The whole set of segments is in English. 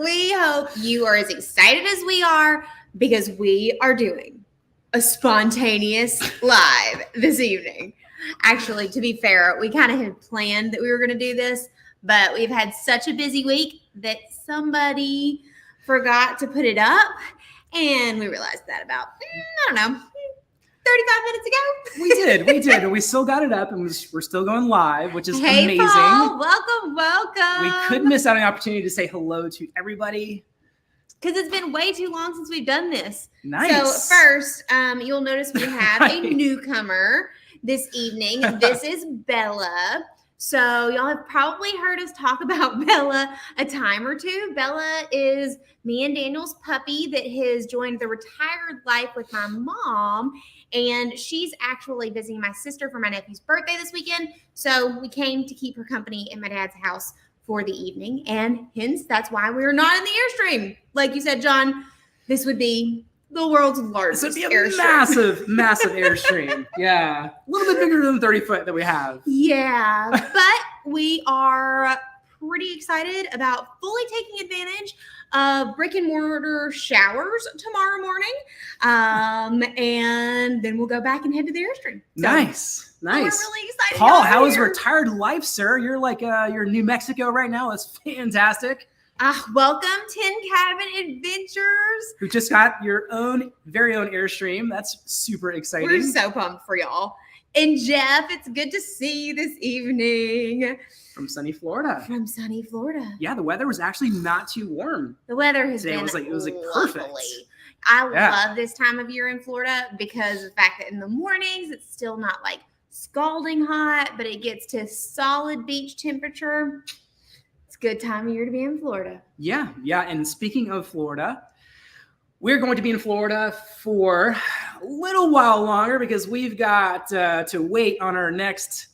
we hope you are as excited as we are because we are doing a spontaneous live this evening. Actually, to be fair, we kind of had planned that we were going to do this, but we've had such a busy week that somebody forgot to put it up, and we realized that about, 35 minutes ago. We did. And we still got it up, and we're still going live, which is amazing. Paul, welcome. We couldn't miss out on an opportunity to say hello to everybody. Because it's been way too long since we've done this. Nice. So first, you'll notice we have a newcomer this evening. This is Bella. So y'all have probably heard us talk about Bella a time or two. Bella is me and Daniel's puppy that has joined the retired life with my mom. And she's actually visiting my sister for my nephew's birthday this weekend. So we came to keep her company in my dad's house for the evening. And hence, that's why we're not in the Airstream. Like you said, John, this would be the world's largest This would be a Airstream. massive Airstream. Yeah. A little bit bigger than the 30 foot that we have. Yeah, but we are pretty excited about fully taking advantage of brick and mortar showers tomorrow morning. And then we'll go back and head to the Airstream. So, Nice. We're really excited. Paul, how is here. retired life, sir? You're you're in New Mexico right now. That's fantastic. Welcome, 10 Cabin Adventures. Who just got your very own Airstream. That's super exciting. We're so pumped for y'all. And Jeff, it's good to see you this evening. From sunny Florida. Yeah, the weather was actually not too warm. the weather has Today been it was perfect. lovely. I love this time of year in Florida because of the fact that in the mornings it's still not like scalding hot, but it gets to solid beach temperature. It's a good time of year to be in Florida. Yeah. And speaking of Florida, we're going to be in Florida for a little while longer because we've got to wait on our next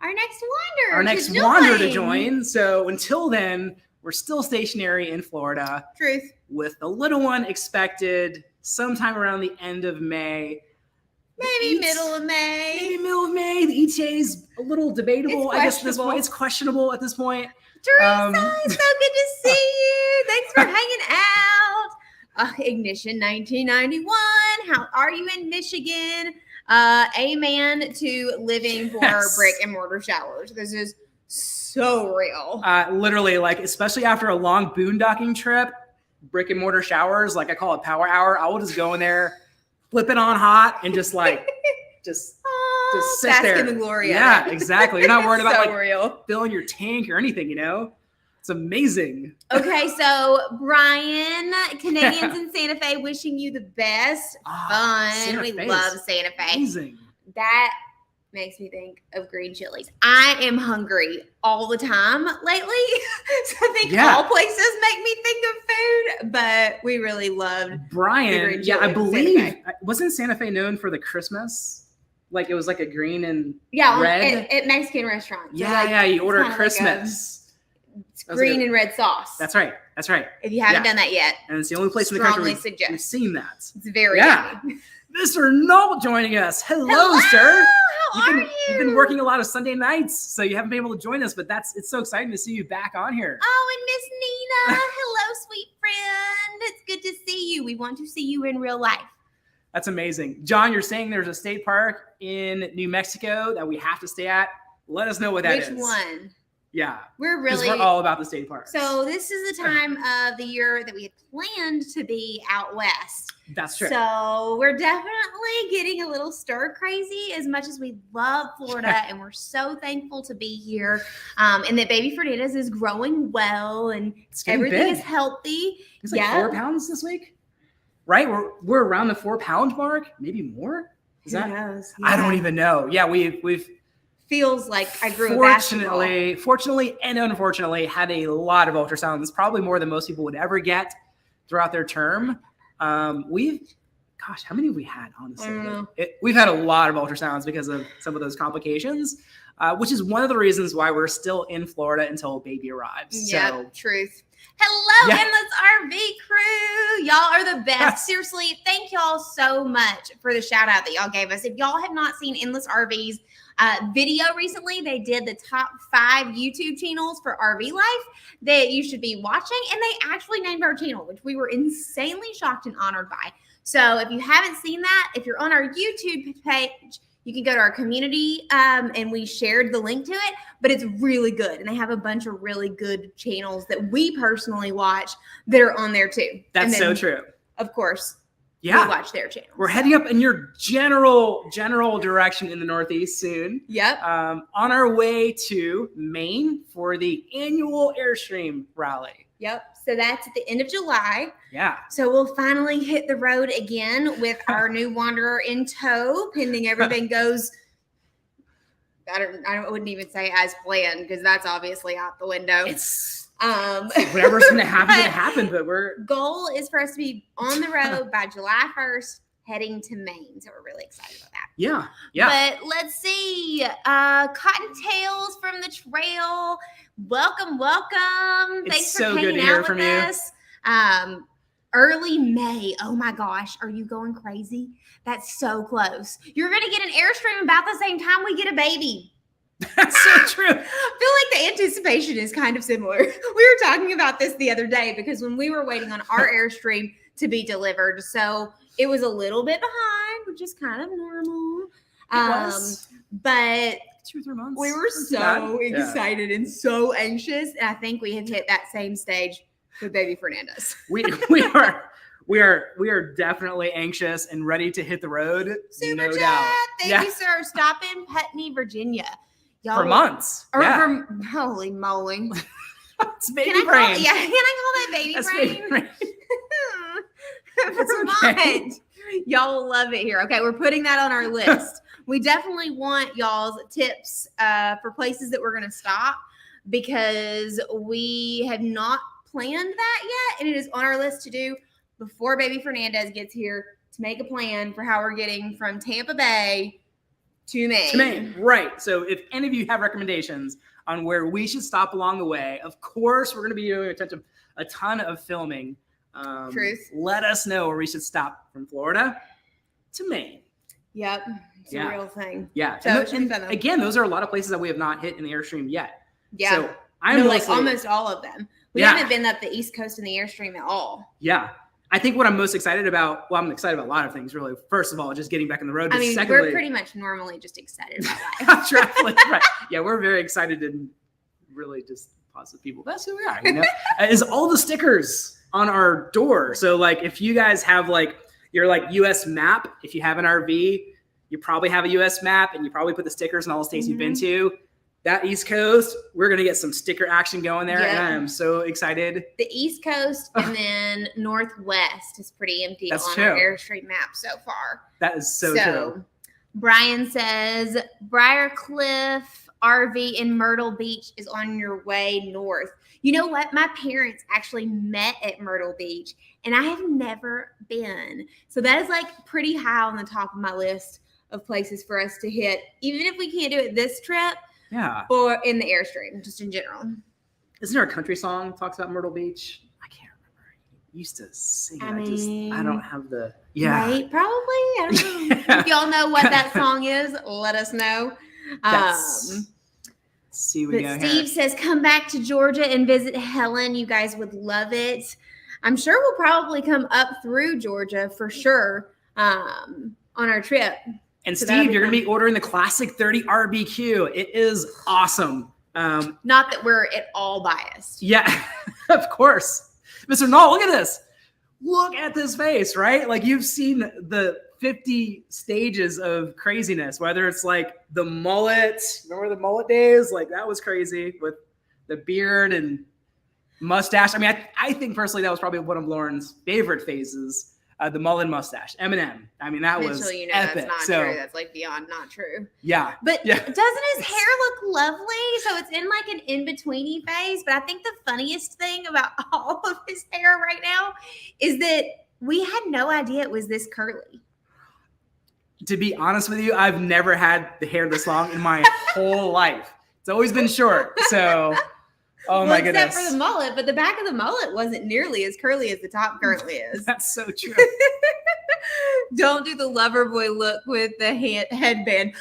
wander to join. So until then, we're still stationary in Florida. Truth. With the little one expected sometime around the end of May. Maybe middle of May. The ETA is a little debatable. I guess at this point, it's questionable at this point. Teresa, it's so good to see you. Thanks for hanging out. Ignition 1991. How are you in Michigan? Amen to living for brick and mortar showers. This is so real. Literally, especially after a long boondocking trip, brick and mortar showers, I call it power hour. I will just go in there, flip it on hot, and just sit there. In the glory of it. it. Exactly. You're not worried about real. filling your tank or anything, It's amazing. Okay, so Brian, Canadians in Santa Fe, wishing you the best. Fun. We love Santa Fe. Amazing. That makes me think of green chilies. I am hungry all the time lately. So I think all places make me think of food, but we really loved Brian. Yeah, I believe wasn't Santa Fe known for the Christmas? It was a green and red at Mexican restaurants. Yeah, you order Christmas. It's green and red sauce. That's right. If you haven't done that yet, and it's the only place in the country we've seen that. It's very yummy. Mr. Knoll joining us. Hello, sir. How are you? You've been working a lot of Sunday nights, so you haven't been able to join us, but it's so exciting to see you back on here. Oh, and Miss Nina. Hello, sweet friend. It's good to see you. We want to see you in real life. That's amazing. John, you're saying there's a state park in New Mexico that we have to stay at. Let us know what that is. Which one? Yeah. We're all about the state parks. So this is the time of the year that we had planned to be out west. That's true. So we're definitely getting a little stir crazy as much as we love Florida and we're so thankful to be here. And that Baby Fernandez is growing well and everything is healthy. He's 4 pounds this week. Right? We're around the 4 pound mark, maybe more. Who knows? Yeah. I don't even know. Yeah, we've feels like I grew basketball. Fortunately and unfortunately had a lot of ultrasounds, probably more than most people would ever get throughout their term. How many have we had, honestly? I don't know. We've had a lot of ultrasounds because of some of those complications, which is one of the reasons why we're still in Florida until baby arrives. Yeah, truth. Hello, Endless RV crew. Y'all are the best. Seriously, thank y'all so much for the shout out that y'all gave us. If y'all have not seen Endless RV's video recently. They did the top 5 YouTube channels for RV life that you should be watching. And they actually named our channel, which we were insanely shocked and honored by. So if you haven't seen that, if you're on our YouTube page, you can go to our community and we shared the link to it, but it's really good. And they have a bunch of really good channels that we personally watch that are on there too. That's so true. Of course, yeah, we watch their channel. We're heading up in your general direction in the Northeast soon. Yep. On our way to Maine for the annual Airstream rally. Yep. So that's at the end of July. Yeah. So we'll finally hit the road again with our new Wanderer in tow, pending everything goes. I wouldn't even say as planned because that's obviously out the window. It's whatever's going to happen. But we're goal is for us to be on the road by July 1st, heading to Maine. So we're really excited about that. Yeah. Yeah. But let's see. Cottontails from the trail. Welcome. Thanks for so good hanging to hear out from with you. us. Early May. Oh my gosh. Are you going crazy? That's so close. You're going to get an Airstream about the same time we get a baby. That's so true. I feel like the anticipation is kind of similar. We were talking about this the other day because when we were waiting on our Airstream to be delivered, so it was a little bit behind, which is kind of normal. But 2 or 3 months. we were so excited and so anxious, and I think we have hit that same stage with Baby Fernandez. We are definitely anxious and ready to hit the road. Super no chat. doubt. Thank you, sir. Stop in Putney, Virginia. Y'all For months. Holy moly. It's baby Can brain. Can I call that baby That's brain? baby brain. Vermont. Y'all will love it here. Okay, we're putting that on our list. We definitely want y'all's tips for places that we're going to stop because we have not planned that yet, and it is on our list to do before Baby Fernandez gets here to make a plan for how we're getting from Tampa Bay to Maine. Right. So if any of you have recommendations on where we should stop along the way, of course, we're going to be doing a ton of filming. Truth. Let us know where we should stop from Florida to Maine. Yep. It's a real thing. Yeah. So and again, those are a lot of places that we have not hit in the Airstream yet. Yeah. So I'm like almost all of them. We haven't been up the East Coast in the Airstream at all. Yeah. I think what I'm most excited about, I'm excited about a lot of things, really. First of all, just getting back on the road. I mean, secondly, we're pretty much normally just excited about life. traveling, right. Yeah, we're very excited and really just positive people. That's who we are, is all the stickers on our door. So, like, if you guys have, like, your, like, U.S. map, if you have an RV, you probably have a U.S. map, and you probably put the stickers in all the states you've been to. That East Coast, we're going to get some sticker action going there. And I am so excited. The East Coast and then Northwest is pretty empty on our Airstream map so far. That is so true. Brian says, Briarcliff RV in Myrtle Beach is on your way north. You know what? My parents actually met at Myrtle Beach, and I have never been. So that is like pretty high on the top of my list of places for us to hit, even if we can't do it this trip. Yeah. Or in the Airstream, just in general. Isn't there a country song that talks about Myrtle Beach? I can't remember. You used to sing it. I don't have the. Yeah. Right? Probably. I don't know. If y'all know what that song is, let us know. See what we got here. Steve says, come back to Georgia and visit Helen. You guys would love it. I'm sure we'll probably come up through Georgia for sure on our trip. And so Steve, you're going to be ordering the Classic 30 RBQ. It is awesome. Not that we're at all biased. Yeah, of course. Mr. Null, look at this. Look at this face, right? Like, you've seen the 50 stages of craziness, whether it's like the mullet. Remember the mullet days? Like, that was crazy with the beard and mustache. I mean, I think personally that was probably one of Lauren's favorite phases. The mullet mustache, Eminem. I mean, that was epic. That's not true. That's like beyond not true. Yeah. But doesn't his hair look lovely? So it's in like an in-betweeny phase. But I think the funniest thing about all of his hair right now is that we had no idea it was this curly. To be honest with you, I've never had the hair this long in my whole life. It's always been short. So, my goodness. Except for the mullet, but the back of the mullet wasn't nearly as curly as the top currently is. That's so true. Don't do the lover boy look with the headband.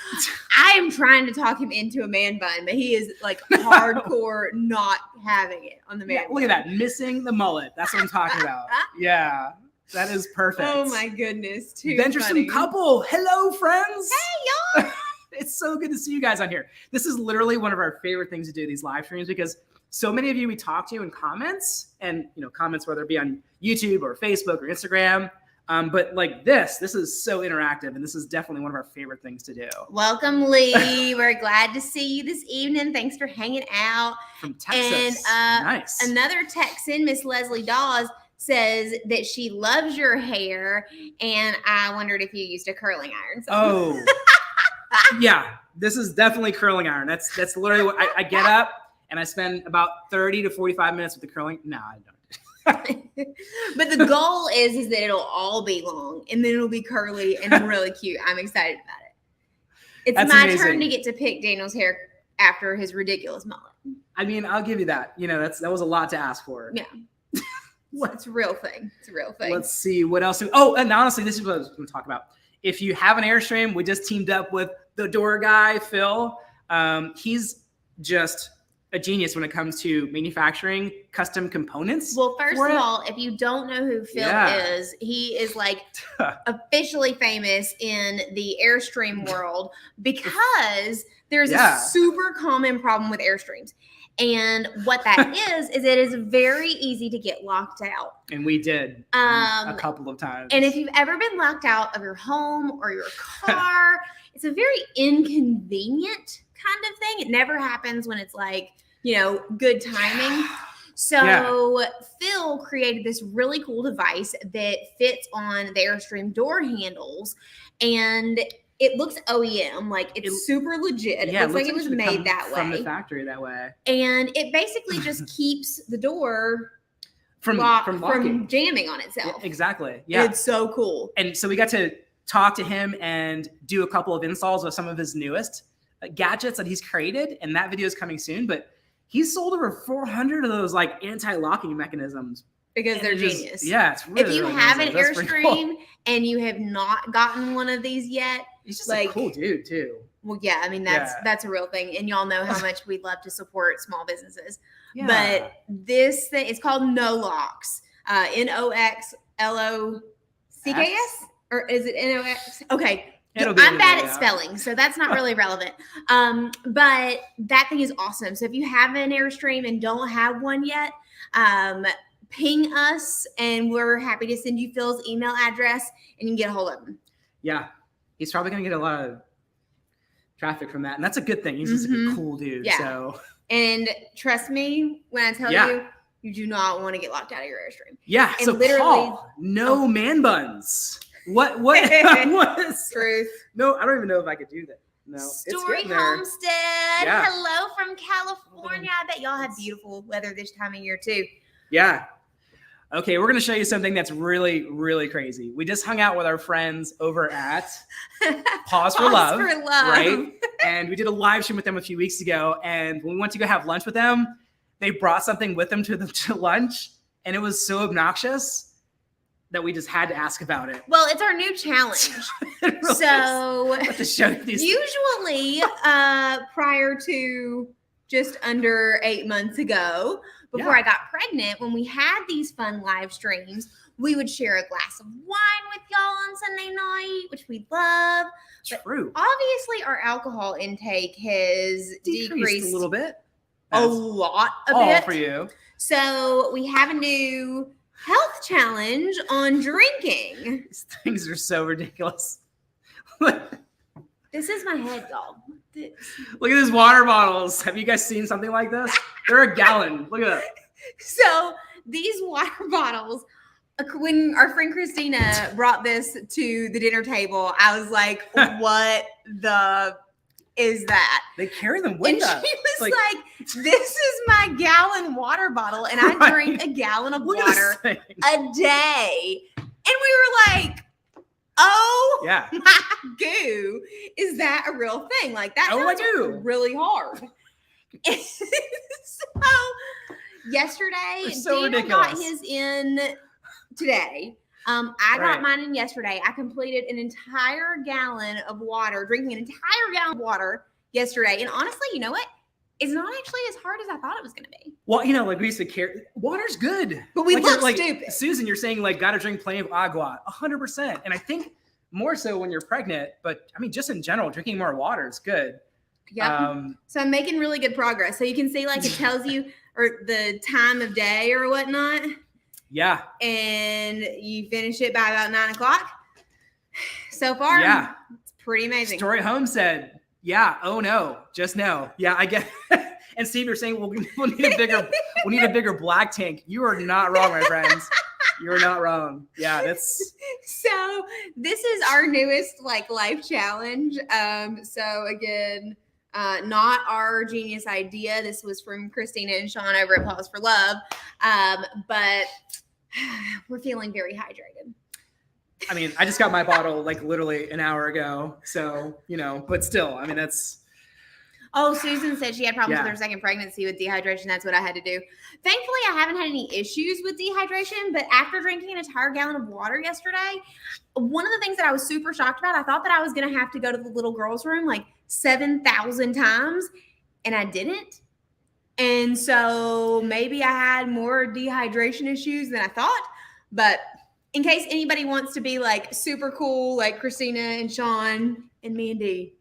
I am trying to talk him into a man bun, but he is like hardcore not having it on the man bun. Look at that. Missing the mullet. That's what I'm talking about. Yeah. That is perfect. Oh my goodness. Too Venturesome funny. couple. Hello, friends. Hey, y'all. It's so good to see you guys on here. This is literally one of our favorite things to do, these live streams, because so many of you we talk to in comments, and comments, whether it be on YouTube or Facebook or Instagram. But like this is so interactive, and this is definitely one of our favorite things to do. Welcome, Lee. We're glad to see you this evening. Thanks for hanging out. From Texas. And nice. Another Texan, Miss Leslie Dawes, says that she loves your hair, and I wondered if you used a curling iron. Oh, yeah. This is definitely curling iron. That's literally what I get up and I spend about 30 to 45 minutes with the curling. No, I don't. But the goal is that it'll all be long, and then it'll be curly and really cute. I'm excited about it. It's That's my amazing. turn to get to pick Daniel's hair after his ridiculous mullet. I mean, I'll give you that. That was a lot to ask for. Yeah. It's a real thing. It's a real thing. Let's see what else. And honestly, this is what I was going to talk about. If you have an Airstream, we just teamed up with the door guy, Phil. He's just a genius when it comes to manufacturing custom components. Well, first of all, if you don't know who Phil is, he is like officially famous in the Airstream world because there's a super common problem with Airstreams. And what that is it is very easy to get locked out. And we did a couple of times. And if you've ever been locked out of your home or your car, it's a very inconvenient kind of thing. It never happens when it's like, good timing. So Phil created this really cool device that fits on the Airstream door handles, and it looks OEM, like it's super legit. It looks like it was made that way. From the factory that way. And it basically just keeps the door from jamming on itself. Yeah, exactly. Yeah. It's so cool. And so we got to talk to him and do a couple of installs of some of his newest gadgets that he's created. And that video is coming soon. But he's sold over 400 of those like anti-locking mechanisms. Because they're genius. Yeah, it's really, if you really have amazing. an Airstream and you have not gotten one of these yet, he's just like a cool dude too. Well, yeah, I mean that's a real thing, and y'all know how much we love to support small businesses. Yeah. But this thing, it's called No Locks, NOXLOCKS, or is it NOX? Okay. I'm bad at spelling, so that's not really relevant. But that thing is awesome. So if you have an Airstream and don't have one yet, ping us, and we're happy to send you Phil's email address, and you can get a hold of him. Yeah, he's probably going to get a lot of traffic from that, and that's a good thing. He's just a cool dude. Yeah. So, and trust me when I tell you, you do not want to get locked out of your Airstream. Yeah. And so literally, Paul, no man buns. What is truth? No, I don't even know if I could do that. No. Story Homestead. Yeah. Hello from California. I bet y'all have beautiful weather this time of year too. Yeah. Okay, we're going to show you something that's really, really crazy. We just hung out with our friends over at Pause for Love, right? And we did a live stream with them a few weeks ago. And when we went to go have lunch with them, they brought something with them to lunch. And it was so obnoxious that we just had to ask about it. Well, it's our new challenge. Really so to show you these usually prior to just under 8 months ago, before I got pregnant, when we had these fun live streams, we would share a glass of wine with y'all on Sunday night, which we love. True. But obviously, our alcohol intake has decreased a little bit. A lot of all it. For you. So we have a new health challenge on drinking. These things are so ridiculous. This is my head, y'all. Look at these water bottles. Have you gues seen something like this? They're a gallon. Look at that. So these water bottles, when our friend Christina brought this to the dinner table, I was like, what the is that? They carry them with them. And she was like, this is my gallon water bottle, and I drink a gallon of water a day. And we were like, oh my goo, is that a real thing? Like that sounds really hard. So yesterday, Daniel got his in today. I got mine in yesterday. I completed an entire gallon of water, drinking an entire gallon of water yesterday. And honestly, you know what? It's not actually as hard as I thought it was going to be. Well, like we used to care. Water's good. But we look stupid. Susan, you're saying got to drink plenty of agua. 100%. And I think more so when you're pregnant, but I mean, just in general, drinking more water is good. Yeah. So I'm making really good progress. So you can see it tells you or the time of day or whatnot. Yeah. And you finish it by about 9 o'clock. So far, yeah, it's pretty amazing. Story Home said, yeah, oh no, just no. Yeah, I get And Steve, you're saying we'll need a bigger black tank. You are not wrong, my friends. You're not wrong. Yeah, that's so this is our newest life challenge. So again, not our genius idea. This was from Christina and Sean over at Pause for Love. But we're feeling very hydrated. I mean, I just got my bottle literally an hour ago. So, but still, I mean, that's. Oh, Susan said she had problems with her second pregnancy with dehydration. That's what I had to do. Thankfully, I haven't had any issues with dehydration, but after drinking an entire gallon of water yesterday, one of the things that I was super shocked about, I thought that I was going to have to go to the little girl's room 7,000 times, and I didn't. And so maybe I had more dehydration issues than I thought, but in case anybody wants to be super cool, like Christina and Sean and me and Dee,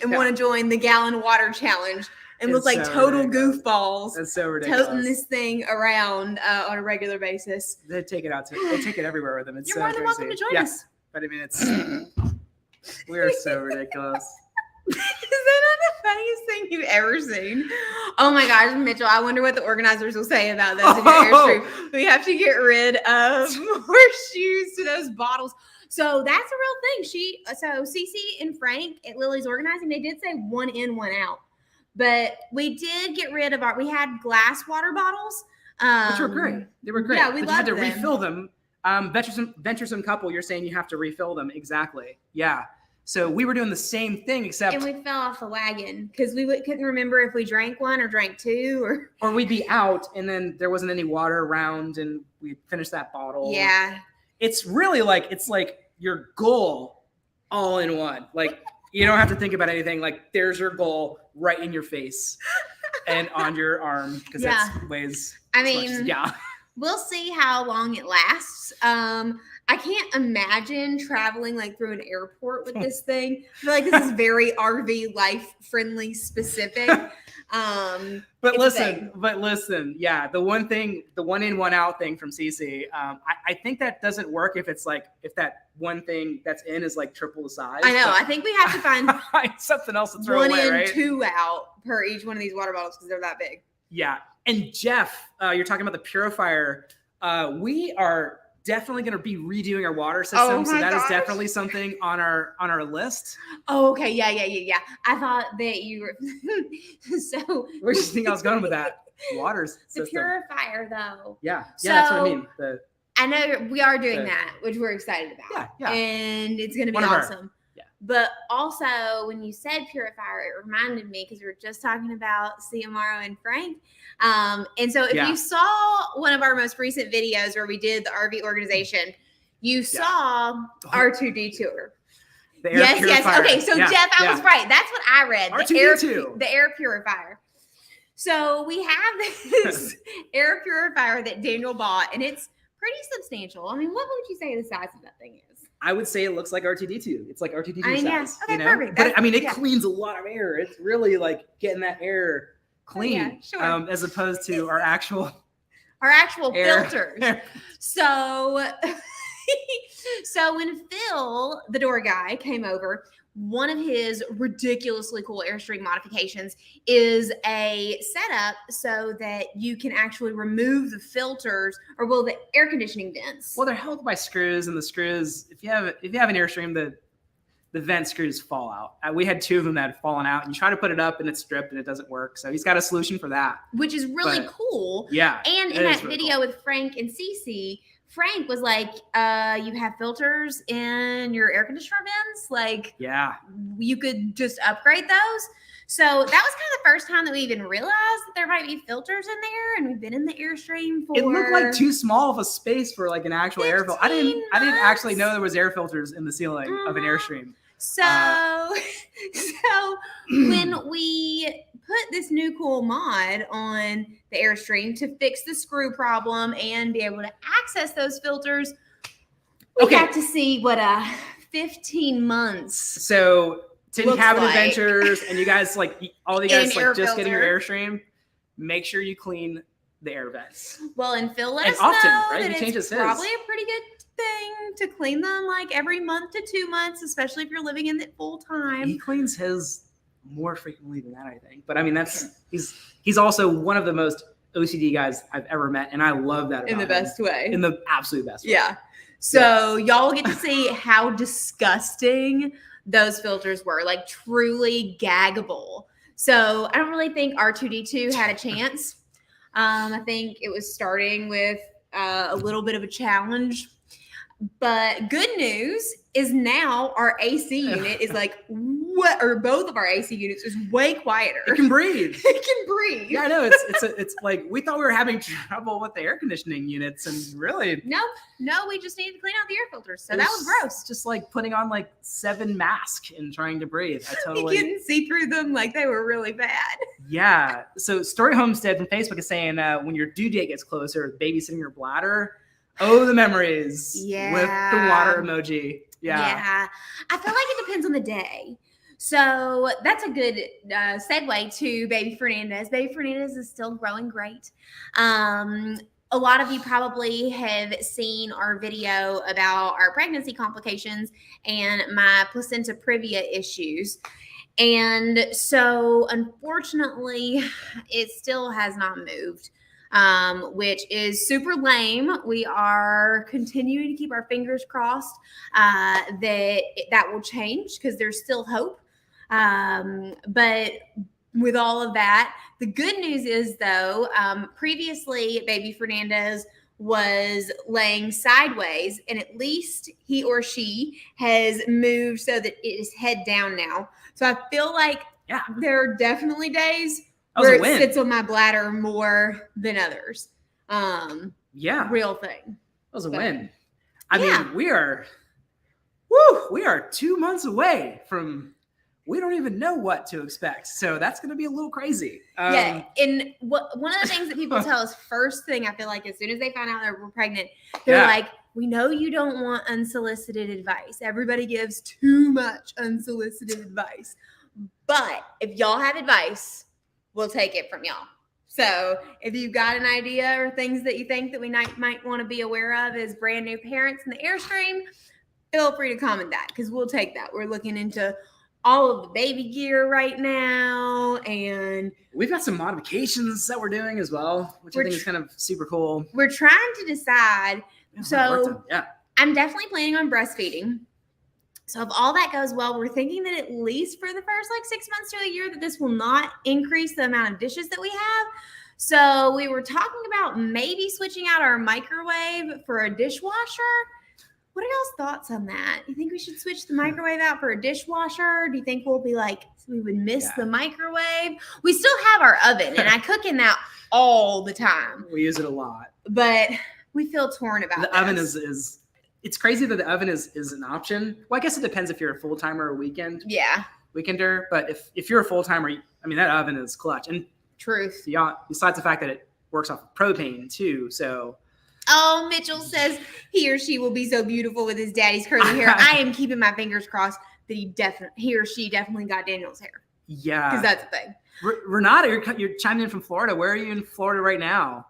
and want to join the gallon water challenge and look like total goofballs. That's so ridiculous. Toting this thing around on a regular basis. They take it out. They take it everywhere with them. It's You're more than welcome to join us. But I mean, we are so ridiculous. Is that not the funniest thing you've ever seen? Oh my gosh, Mitchell, I wonder what the organizers will say about this in your Airstream. We have to get rid of more shoes to those bottles. So that's a real thing. So Cece and Frank at Lily's Organizing, they did say 1 in, 1 out. But we did get rid of we had glass water bottles. Which were great. They were great. Yeah, we loved had to them. Refill them. Venturesome couple, you're saying you have to refill them. Exactly. Yeah. So we were doing the same thing, except. And we fell off the wagon because we couldn't remember if we drank one or drank two. Or we'd be out and then there wasn't any water around and we finished that bottle. Yeah. It's really it's your goal all in one. You don't have to think about anything. There's your goal right in your face and on your arm because that weighs. I mean, we'll see how long it lasts. I can't imagine traveling through an airport with this thing. I feel like this is very RV life friendly specific. But listen, yeah, the 1 in, 1 out thing from CC, I think that doesn't work if it's if that one thing that's in is triple the size. I know. I think we have to find something else to throw 1 away, in, right? 2 out per each one of these water bottles because they're that big. Yeah. And Jeff, you're talking about the Purifier. We are definitely going to be redoing our water system. So that is definitely something on our list. Oh, okay. Yeah. I thought that you were so. Where do you think I was going with that? Water system. The Purifier, though. Yeah, that's what I mean. I know we are doing that, which we're excited about. Yeah. And it's going to be awesome. But also, when you said Purifier, it reminded me because we were just talking about Ciamaro and Frank. And so if you saw one of our most recent videos where we did the RV organization, you saw R2D tour. Yes. Okay, so Jeff, I was right. That's what I read. The air purifier. So we have this air purifier that Daniel bought, and it's pretty substantial. I mean, what would you say the size of that thing is? I would say it looks like R2D2. It's like R2D2 size. Yes. Okay, perfect. But it cleans a lot of air. It's really getting that air clean, as opposed to our actual filters. So when Phil, the door guy, came over, one of his ridiculously cool Airstream modifications is a setup so that you can actually remove the filters the air conditioning vents. Well, they're held by screws, and the screws, if you have an Airstream, the vent screws fall out. We had 2 of them that had fallen out, and you try to put it up and it's stripped and it doesn't work. So he's got a solution for that. Which is really cool. Yeah. And in that video with Frank and Cece, Frank was like, you have filters in your air conditioner vents? You could just upgrade those. So that was kind of the first time that we even realized that there might be filters in there, and we've been in the Airstream for. It looked like too small of a space for like an actual air filter. I didn't actually know there was air filters in the ceiling of an Airstream. So when we put this new cool mod on the Airstream to fix the screw problem and be able to access those filters, we got to see what 15 months. So 10 cabin like. adventures, and you guys all you guys An just getting your filter. Airstream. Make sure you clean the air vents. Well, and Phil let And us often, know right? that He changes it's his. probably a pretty good thing to clean them like every month to 2 months, especially if you're living in it full time. He cleans his more frequently than that, I think. But I mean, he's also one of the most OCD guys I've ever met, and I love that about in the him. best way. In the absolute best way. Yeah. So y'all get to see how disgusting those filters were, like truly gaggable. So I don't really think R2D2 had a chance. I think it was starting with a little bit of a challenge. But good news is now our AC unit is both of our AC units is way quieter. It can breathe. It can breathe. Yeah, I know. It's like we thought we were having trouble with the air conditioning units, and really, No, we just needed to clean out the air filters. So that was gross. Just like putting on 7 masks and trying to breathe. You couldn't see through them, like they were really bad. Yeah. So Story Homestead from Facebook is saying when your due date gets closer, babysitting your bladder. Oh, the memories. Yeah. With the water emoji. Yeah. I feel like it depends on the day. So that's a good segue to Baby Fernandez. Baby Fernandez is still growing great. A lot of you probably have seen our video about our pregnancy complications and my placenta previa issues. And so, unfortunately, it still has not moved. Which is super lame. We are continuing to keep our fingers crossed that will change because there's still hope. But with all of that, the good news is though, previously Baby Fernandez was laying sideways, and at least he or she has moved so that it is head down now. So I feel like there are definitely days where it sits on my bladder more than others. Real thing. That was a win. I mean, we are 2 months away from, we don't even know what to expect. So that's going to be a little crazy. And one of the things that people tell us first thing, I feel like as soon as they find out that we're pregnant, they're like, we know you don't want unsolicited advice. Everybody gives too much unsolicited advice. But if y'all have advice, we'll take it from y'all. So if you've got an idea or things that you think that we might want to be aware of as brand new parents in the Airstream, feel free to comment that because we'll take that. We're looking into all of the baby gear right now, and we've got some modifications that we're doing as well, which I think is kind of super cool. We're trying to decide. So I'm definitely planning on breastfeeding. So if all that goes well, we're thinking that at least for the first 6 months to a year that this will not increase the amount of dishes that we have. So we were talking about maybe switching out our microwave for a dishwasher. What are y'all's thoughts on that? You think we should switch the microwave out for a dishwasher? Do you think we'll be we would miss the microwave? We still have our oven, and I cook in that all the time. We use it a lot. But we feel torn about the oven is it's crazy that the oven is an option. Well, I guess it depends if you're a full-timer or weekender. But if you're a full-timer, I mean, that oven is clutch. And truth. Besides the fact that it works off of propane too. So. Oh, Mitchell says he or she will be so beautiful with his daddy's curly hair. I am keeping my fingers crossed that he or she definitely got Daniel's hair. Yeah. Because that's a thing. Renata, you're chiming in from Florida. Where are you in Florida right now?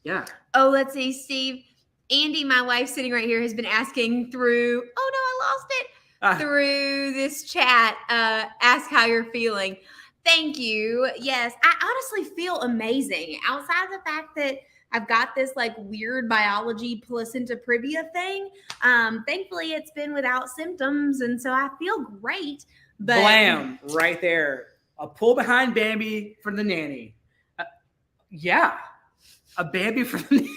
Yeah. Oh, let's see, Steve. Andy, my wife sitting right here, has been asking through, through this chat, ask how you're feeling. Thank you. Yes, I honestly feel amazing. Outside of the fact that I've got this weird biology placenta previa thing, thankfully it's been without symptoms, and so I feel great. But blam, right there. A pull behind Bambi for the nanny. A Bambi for the nanny.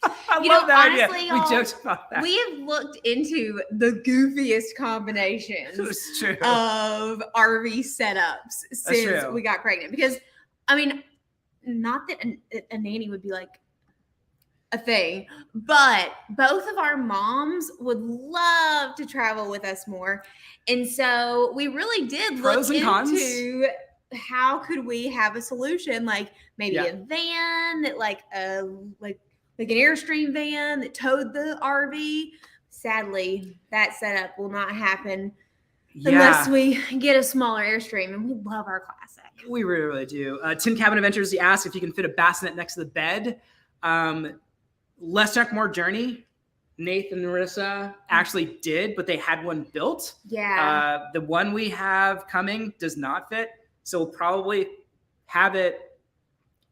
I You love know, that honestly, idea. We y'all, joked about that. we have looked into the goofiest combinations It's true. of RV setups since true. we got pregnant. Because, I mean, not that a nanny would be like a thing, but both of our moms would love to travel with us more. And so we really did Pros look and cons. into how could we have a solution, like maybe a van that like an Airstream van that towed the RV. Sadly, that setup will not happen unless we get a smaller Airstream, and we love our Classic. We really, really do. Tin Cabin Adventures, he asked if you can fit a bassinet next to the bed. Less Talk More Journey, Nathan and Marissa actually did, but they had one built. Yeah. The one we have coming does not fit, so we'll probably have it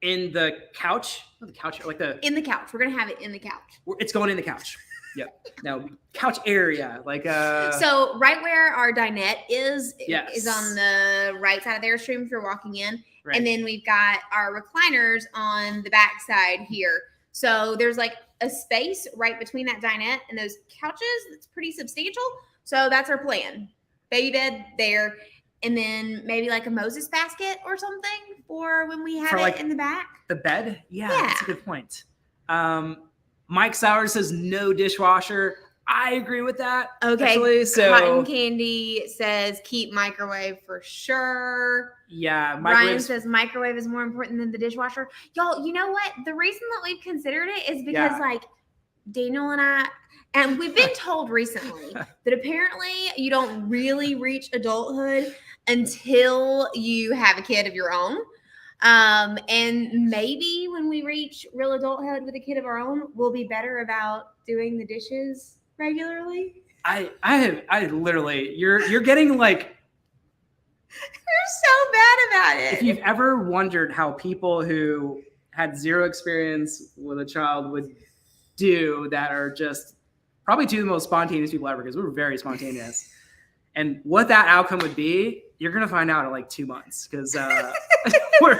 in the couch. Not the couch, like the in the couch. We're gonna have it in the couch. It's going in the couch. Yep. Now, couch area, like so right where our dinette is yes. on the right side of the Airstream if you're walking in, right. And then we've got our recliners on the back side here. So there's like a space right between that dinette and those couches that's pretty substantial. So that's our plan. Baby bed there, and then maybe like a Moses basket or something for when we have it in the back. The bed? Yeah, that's a good point. Mike Sauer says no dishwasher. I agree with that. Okay. Actually. So Cotton Candy says keep microwave for sure. Yeah. Ryan says microwave is more important than the dishwasher. Y'all, you know what? The reason that we've considered it is because like Daniel and I, and we've been told recently that apparently you don't really reach adulthood until you have a kid of your own. And maybe when we reach real adulthood with a kid of our own, we'll be better about doing the dishes regularly. I literally, you're getting like, you're so bad about it. If you've ever wondered how people who had zero experience with a child would do that are just probably two of the most spontaneous people ever, because we were very spontaneous. And what that outcome would be, you're going to find out in like 2 months, because we're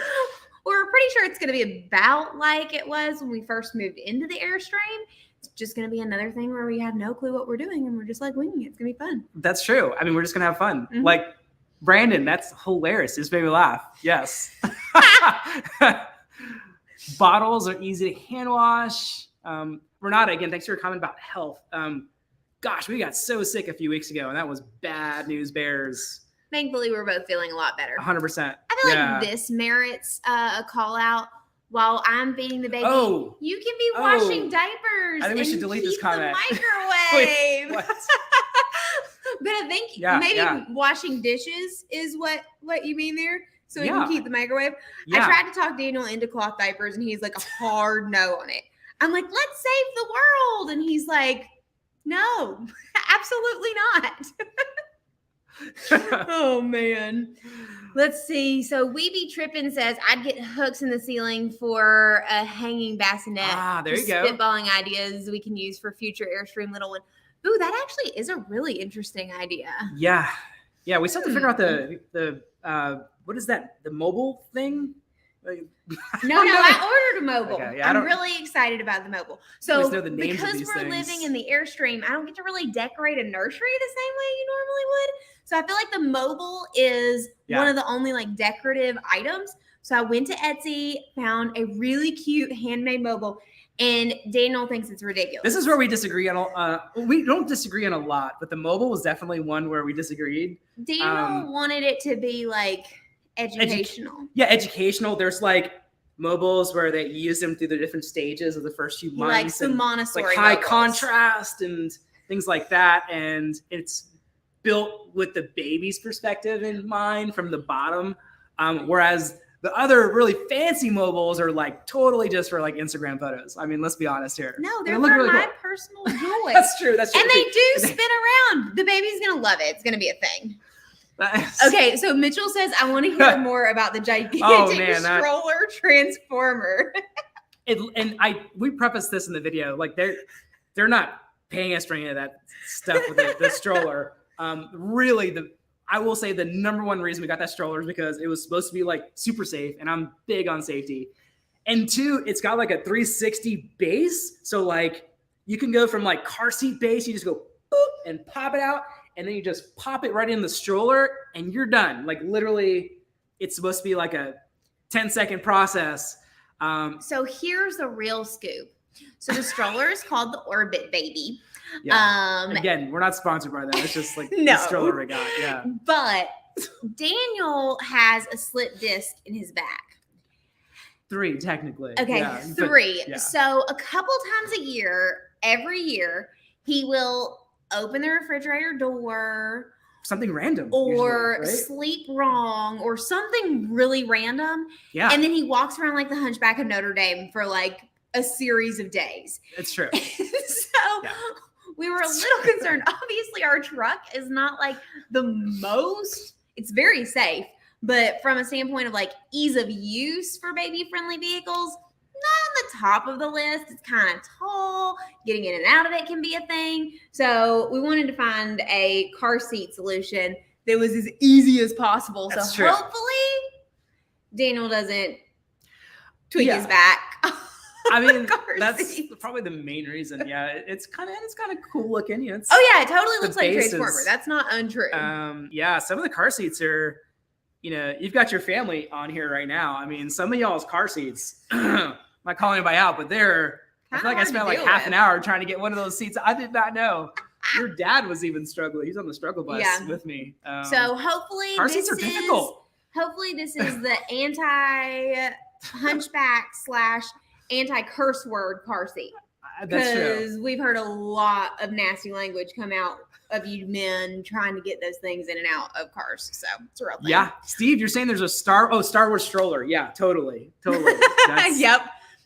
pretty sure it's going to be about like it was when we first moved into the Airstream. It's just going to be another thing where we have no clue what we're doing and we're just like winging it. It's going to be fun. That's true. I mean, we're just going to have fun. Mm-hmm. Like Brandon, that's hilarious. Just made me laugh. Yes. Bottles are easy to hand wash. Renata, again, thanks for your comment about health. Gosh, we got so sick a few weeks ago, and that was bad news bears. Thankfully, we're both feeling a lot better. 100%. I feel like this merits a call out. While I'm feeding the baby, you can be washing diapers. I think we should delete this comment. The microwave. Wait, what? But I think maybe washing dishes is what you mean there. So we can keep the microwave. I tried to talk Daniel into cloth diapers, and he's like a hard no on it. I'm like, let's save the world. And he's like, no, absolutely not. Oh, man. Let's see. So Weeby Trippin says, I'd get hooks in the ceiling for a hanging bassinet. There you go. Spitballing ideas we can use for future Airstream little one. Ooh, that actually is a really interesting idea. Yeah. Yeah, we still have to figure out the what is that? The mobile thing? No, I ordered a mobile. Okay, I'm really excited about the mobile. So because we're things. living in the Airstream, I don't get to really decorate a nursery the same way you normally would. So I feel like the mobile is one of the only like decorative items. So I went to Etsy, found a really cute handmade mobile, and Daniel thinks it's ridiculous. This is where we disagree on. We don't disagree on a lot, but the mobile was definitely one where we disagreed. Daniel wanted it to be like educational. Educational. There's like mobiles where they use them through the different stages of the first few months. Like the Montessori like high mobiles. Contrast and things like that. And it's built with the baby's perspective in mind from the bottom. Whereas the other really fancy mobiles are like totally just for like Instagram photos. I mean, let's be honest here. No, they're for really my personal joy. That's true. That's true. And they do spin around. The baby's going to love it. It's going to be a thing. Okay, so Mitchell says, I want to hear more about the gigantic stroller transformer. We prefaced this in the video. Like they're not paying us for any of that stuff with the stroller. Really, I will say the number one reason we got that stroller is because it was supposed to be like super safe, and I'm big on safety. And 2, it's got like a 360 base. So like you can go from like car seat base, you just go boop and pop it out, and then you just pop it right in the stroller and you're done. Like literally, it's supposed to be like a 10-second process. So here's the real scoop. So the stroller is called the Orbit Baby. Yeah. Again, we're not sponsored by that. It's just like No. the stroller we got. Yeah. But Daniel has a slip disc in his back. 3 technically. Okay, yeah, 3. yeah. So a couple times a year, every year, he will open the refrigerator door Something random. or usually, right? sleep wrong or something really random. Yeah. And then he walks around like the Hunchback of Notre Dame for like a series of days. It's true. So we were a little concerned. Obviously, our truck is not like the most, it's very safe. But from a standpoint of like ease of use for baby friendly vehicles, not on the top of the list. It's kind of tall. Getting in and out of it can be a thing. So we wanted to find a car seat solution that was as easy as possible. That's so true. hopefully Daniel doesn't tweak his back. I mean, car that's seat. probably the main reason. Yeah, it's kind of cool looking. It's, Oh yeah, it totally the looks like a base Transformer. is- That's not untrue. yeah, some of the car seats are, you've got your family on here right now. I mean, some of y'all's car seats, I'm not calling anybody out, but I feel like I spent like half an hour trying to get one of those seats. I did not know. Your dad was even struggling. He's on the struggle bus with me. So hopefully car seats are difficult. Hopefully this is the anti-hunchback / anti-curse word car seat. That's true. Because we've heard a lot of nasty language come out of you men trying to get those things in and out of cars. So it's a real thing. Yeah. Steve, you're saying there's a Star Wars stroller. Yeah, totally. That's, Yep.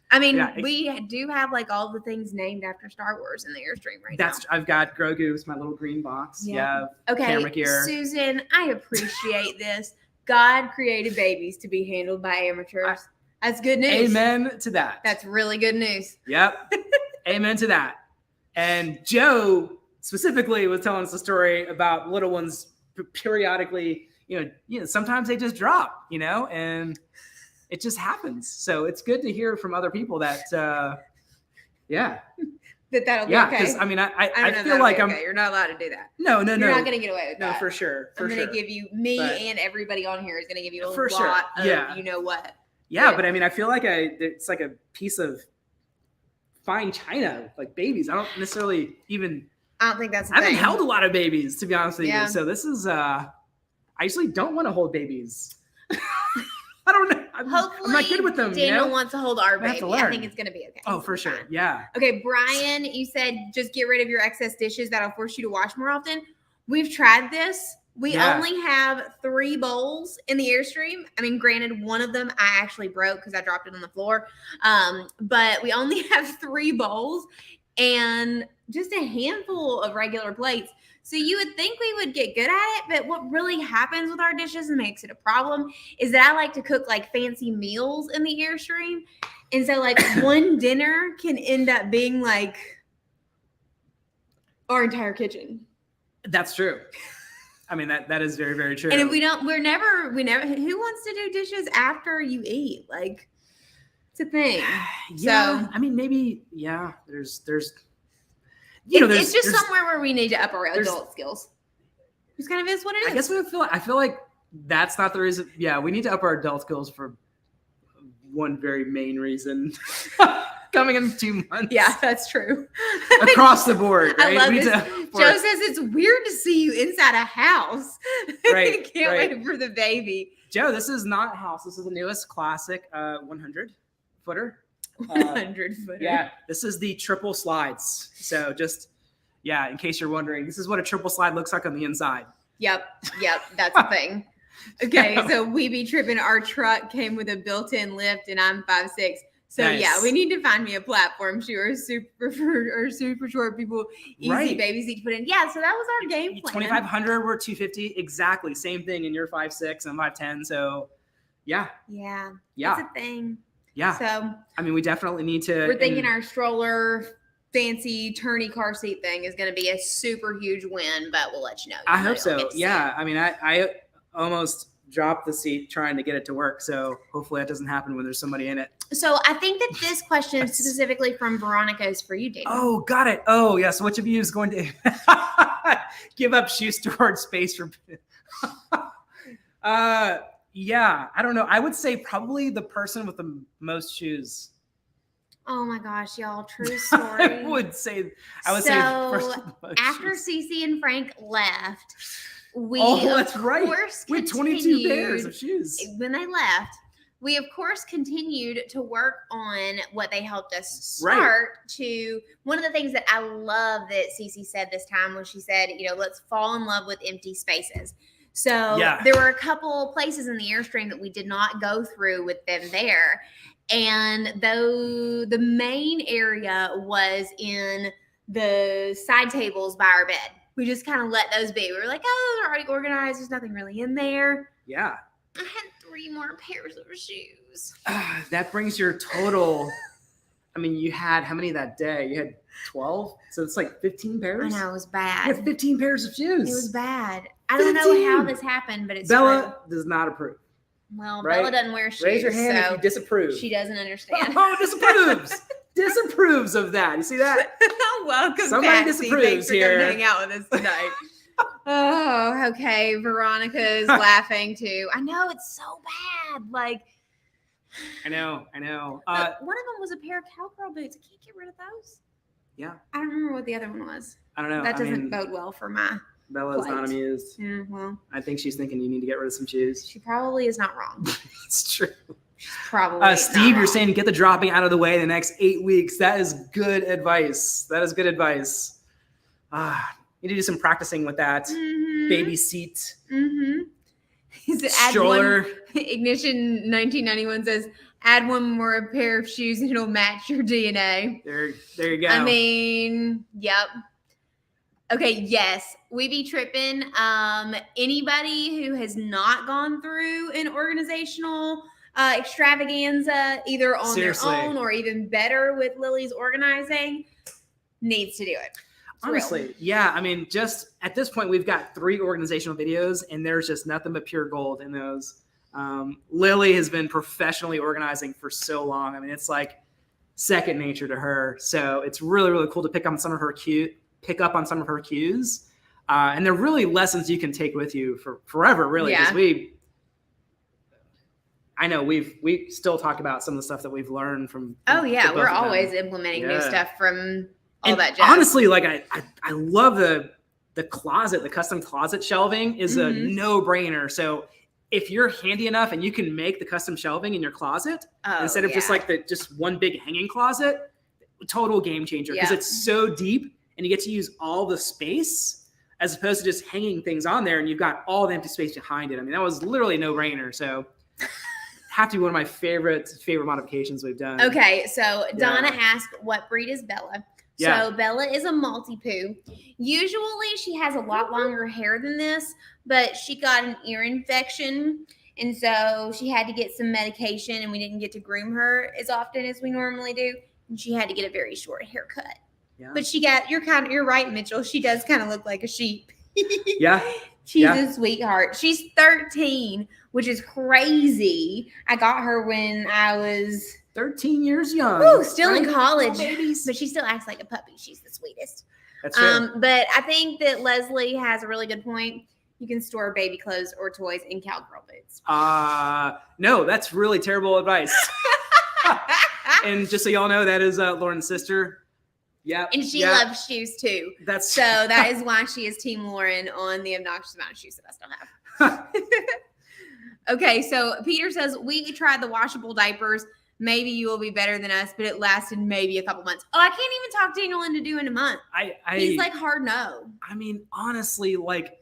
I mean, Yeah, we do have like all the things named after Star Wars in the Airstream right now. I've got Grogu's, my little green box. Yeah. Yeah. Okay, camera gear. Susan, I appreciate this. God created babies to be handled by amateurs. That's good news. Amen to that. That's really good news. Yep. Amen to that. And Joe specifically was telling us a story about little ones periodically, sometimes they just drop, and it just happens. So it's good to hear from other people that, That'll be okay. Yeah, because I mean, I know feel like okay. You're not allowed to do that. No. You're not going to get away with No, that. for sure. I'm going to give you, and everybody on here is going to give you a For lot sure. of Yeah. you know what. Yeah, but I mean, I feel like it's like a piece of fine china, like babies. I don't necessarily even. I don't think that's. I haven't held a lot of babies, to be honest with Yeah. you. So this is. I usually don't want to hold babies. I don't know. Hopefully, I'm not good with them. Daniel wants to hold our I have baby. to I learn. think it's going to be okay. Oh, for It's sure. fine. Yeah. Okay, Brian, you said just get rid of your excess dishes. That'll force you to wash more often. We've tried this. We only have 3 bowls in the Airstream. I mean, granted, one of them I actually broke because I dropped it on the floor. But we only have 3 bowls and just a handful of regular plates. So you would think we would get good at it, but what really happens with our dishes and makes it a problem is that I like to cook like fancy meals in the Airstream. And so like one dinner can end up being like our entire kitchen. That's true. I mean, that is very, very true. And if we never, who wants to do dishes after you eat? Like, it's a thing. Yeah. So, I mean, maybe, yeah, there's it's just somewhere where we need to up our adult skills. Just kind of is what it is. I guess I feel like that's not the reason. Yeah, we need to up our adult skills for one very main reason. Coming in 2 months. Yeah, that's true. Across the board, right? I love this. Joe says it's weird to see you inside a house. Right. Can't right. wait for the baby. Joe, this is not a house. This is the newest classic 100 footer. 100 footer. Yeah, this is the triple slides. So just, in case you're wondering, this is what a triple slide looks like on the inside. Yep, that's the thing. Okay, so we be tripping. Our truck came with a built-in lift, and I'm 5'6". So Nice. yeah, we need to find me a platform shoe or super short people, easy Right. baby seat to put in. Yeah, so that was our game plan. 2,500, we're 250, exactly same thing. And you're 5'6", I'm 5'10", so yeah, That's a thing. yeah. So I mean, we definitely need to. we're thinking our stroller fancy turny car seat thing is going to be a super huge win, but we'll let you know. I hope so. Yeah, I mean, I almost drop the seat trying to get it to work. So hopefully that doesn't happen when there's somebody in it. So I think that this question is specifically from Veronica is for you, David. Oh, got it. Oh, yeah. So which of you is going to give up shoe storage space for? Yeah, I don't know. I would say probably the person with the most shoes. Oh my gosh, y'all! True story. I would say the person with the most after shoes. Cece and Frank left, we that's right. We had 22 pairs of shoes when they left. We of course continued to work on what they helped us start to. One of the things that I love that Cece said this time was she said, let's fall in love with empty spaces. So there were a couple places in the Airstream that we did not go through with them there. And though the main area was in the side tables by our bed, we just kind of let those be. We were like, oh, they're already organized. There's nothing really in there. Yeah. I had 3 more pairs of shoes. That brings your total. I mean, you had how many that day? You had 12? So it's like 15 pairs? I know, it was bad. You had 15 pairs of shoes. It was bad. I don't know how this happened, but it's Bella does not approve. Well, right? Bella doesn't wear shoes. Raise your hand if you disapprove. She doesn't understand. Oh, disapproves. Disapproves of that. You see that? Welcome, Somebody Patsy. disapproves Thanks for here. coming hang out with us tonight. Oh, okay. Veronica's laughing too. I know, it's so bad. Like, I know. one of them was a pair of cowgirl boots. I can't get rid of those. Yeah. I don't remember what the other one was. I don't know. That doesn't bode well for my Bella's not amused. Yeah, well. I think she's thinking you need to get rid of some shoes. She probably is not wrong. It's true. She's probably Steve, you're saying get the dropping out of the way in the next 8 weeks. That is good advice. That is good advice. You need to do some practicing with that. Mm-hmm. Baby seat. Mm-hmm. Stroller. Ignition 1991 says, add one more pair of shoes and it'll match your DNA. There you go. I mean, yep. Okay, yes, we be tripping. Anybody who has not gone through an organizational extravaganza, either on their own or even better with Lily's organizing, needs to do it. Honestly, yeah. I mean, just at this point, we've got 3 organizational videos, and there's just nothing but pure gold in those. Lily has been professionally organizing for so long. I mean, it's like second nature to her. So it's really, really cool to pick up on some of her cues. And they're really lessons you can take with you for forever, really. Because we still talk about some of the stuff that we've learned from we're always implementing new stuff from all that jazz. Honestly, like I love the closet, the custom closet shelving is a no-brainer. So if you're handy enough and you can make the custom shelving in your closet instead of just like just one big hanging closet, total game changer because it's so deep and you get to use all the space as opposed to just hanging things on there and you've got all the empty space behind it. I mean, that was literally a no-brainer. So have to be one of my favorite modifications we've done. Okay, so Donna asked, what breed is Bella? So Bella is a Maltipoo. Usually she has a lot longer hair than this, but she got an ear infection. And so she had to get some medication and we didn't get to groom her as often as we normally do. And she had to get a very short haircut. Yeah. But you're right, Mitchell. She does kind of look like a sheep. She's a sweetheart. She's 13, which is crazy. I got her when I was 13 years young. Ooh, still in college. But she still acts like a puppy. She's the sweetest. That's true. But I think that Leslie has a really good point. You can store baby clothes or toys in cowgirl boots. No, that's really terrible advice. And just so y'all know, that is Lauren's sister. Yeah. And she loves shoes too. So that is why she is Team Lauren on the obnoxious amount of shoes that I still have. Okay, so Peter says, we tried the washable diapers. Maybe you will be better than us, but it lasted maybe a couple months. Oh, I can't even talk Daniel into doing a month. He's like hard no. I mean, honestly, like,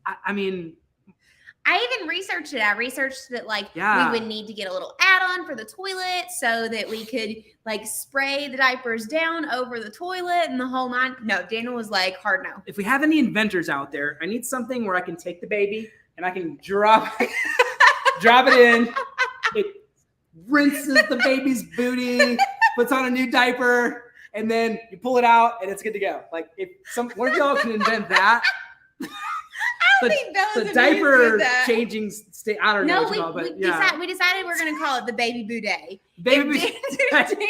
I even researched it. I researched that we would need to get a little add-on for the toilet so that we could like spray the diapers down over the toilet and the whole nine. No, Daniel was like, hard no. If we have any inventors out there, I need something where I can take the baby and I can drop it in. It rinses the baby's booty, puts on a new diaper, and then you pull it out and it's good to go. Like if one of y'all can invent that. I think Bella's the amused diaper with that. changing state. I don't know No, what you call it, but yeah. we decided we're going to call it the baby boudet. Baby If Daniel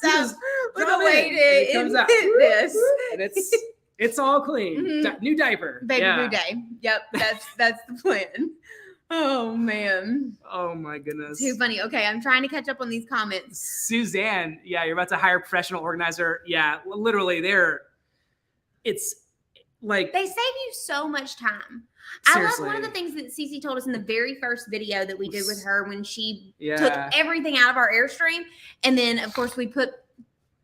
comes out with a drop way it, and it to comes out. this. And it's all clean. Mhm. New diaper. Baby Yeah. boudet. Yep, that's the plan. Oh man. Oh my goodness. Too funny. Okay, I'm trying to catch up on these comments. Suzanne, yeah, you're about to hire a professional organizer. Yeah, literally, it's like They save you so much time. seriously. I love one of the things that Cece told us in the very first video that we did with her when she Yeah. took everything out of our Airstream. And then, of course, we put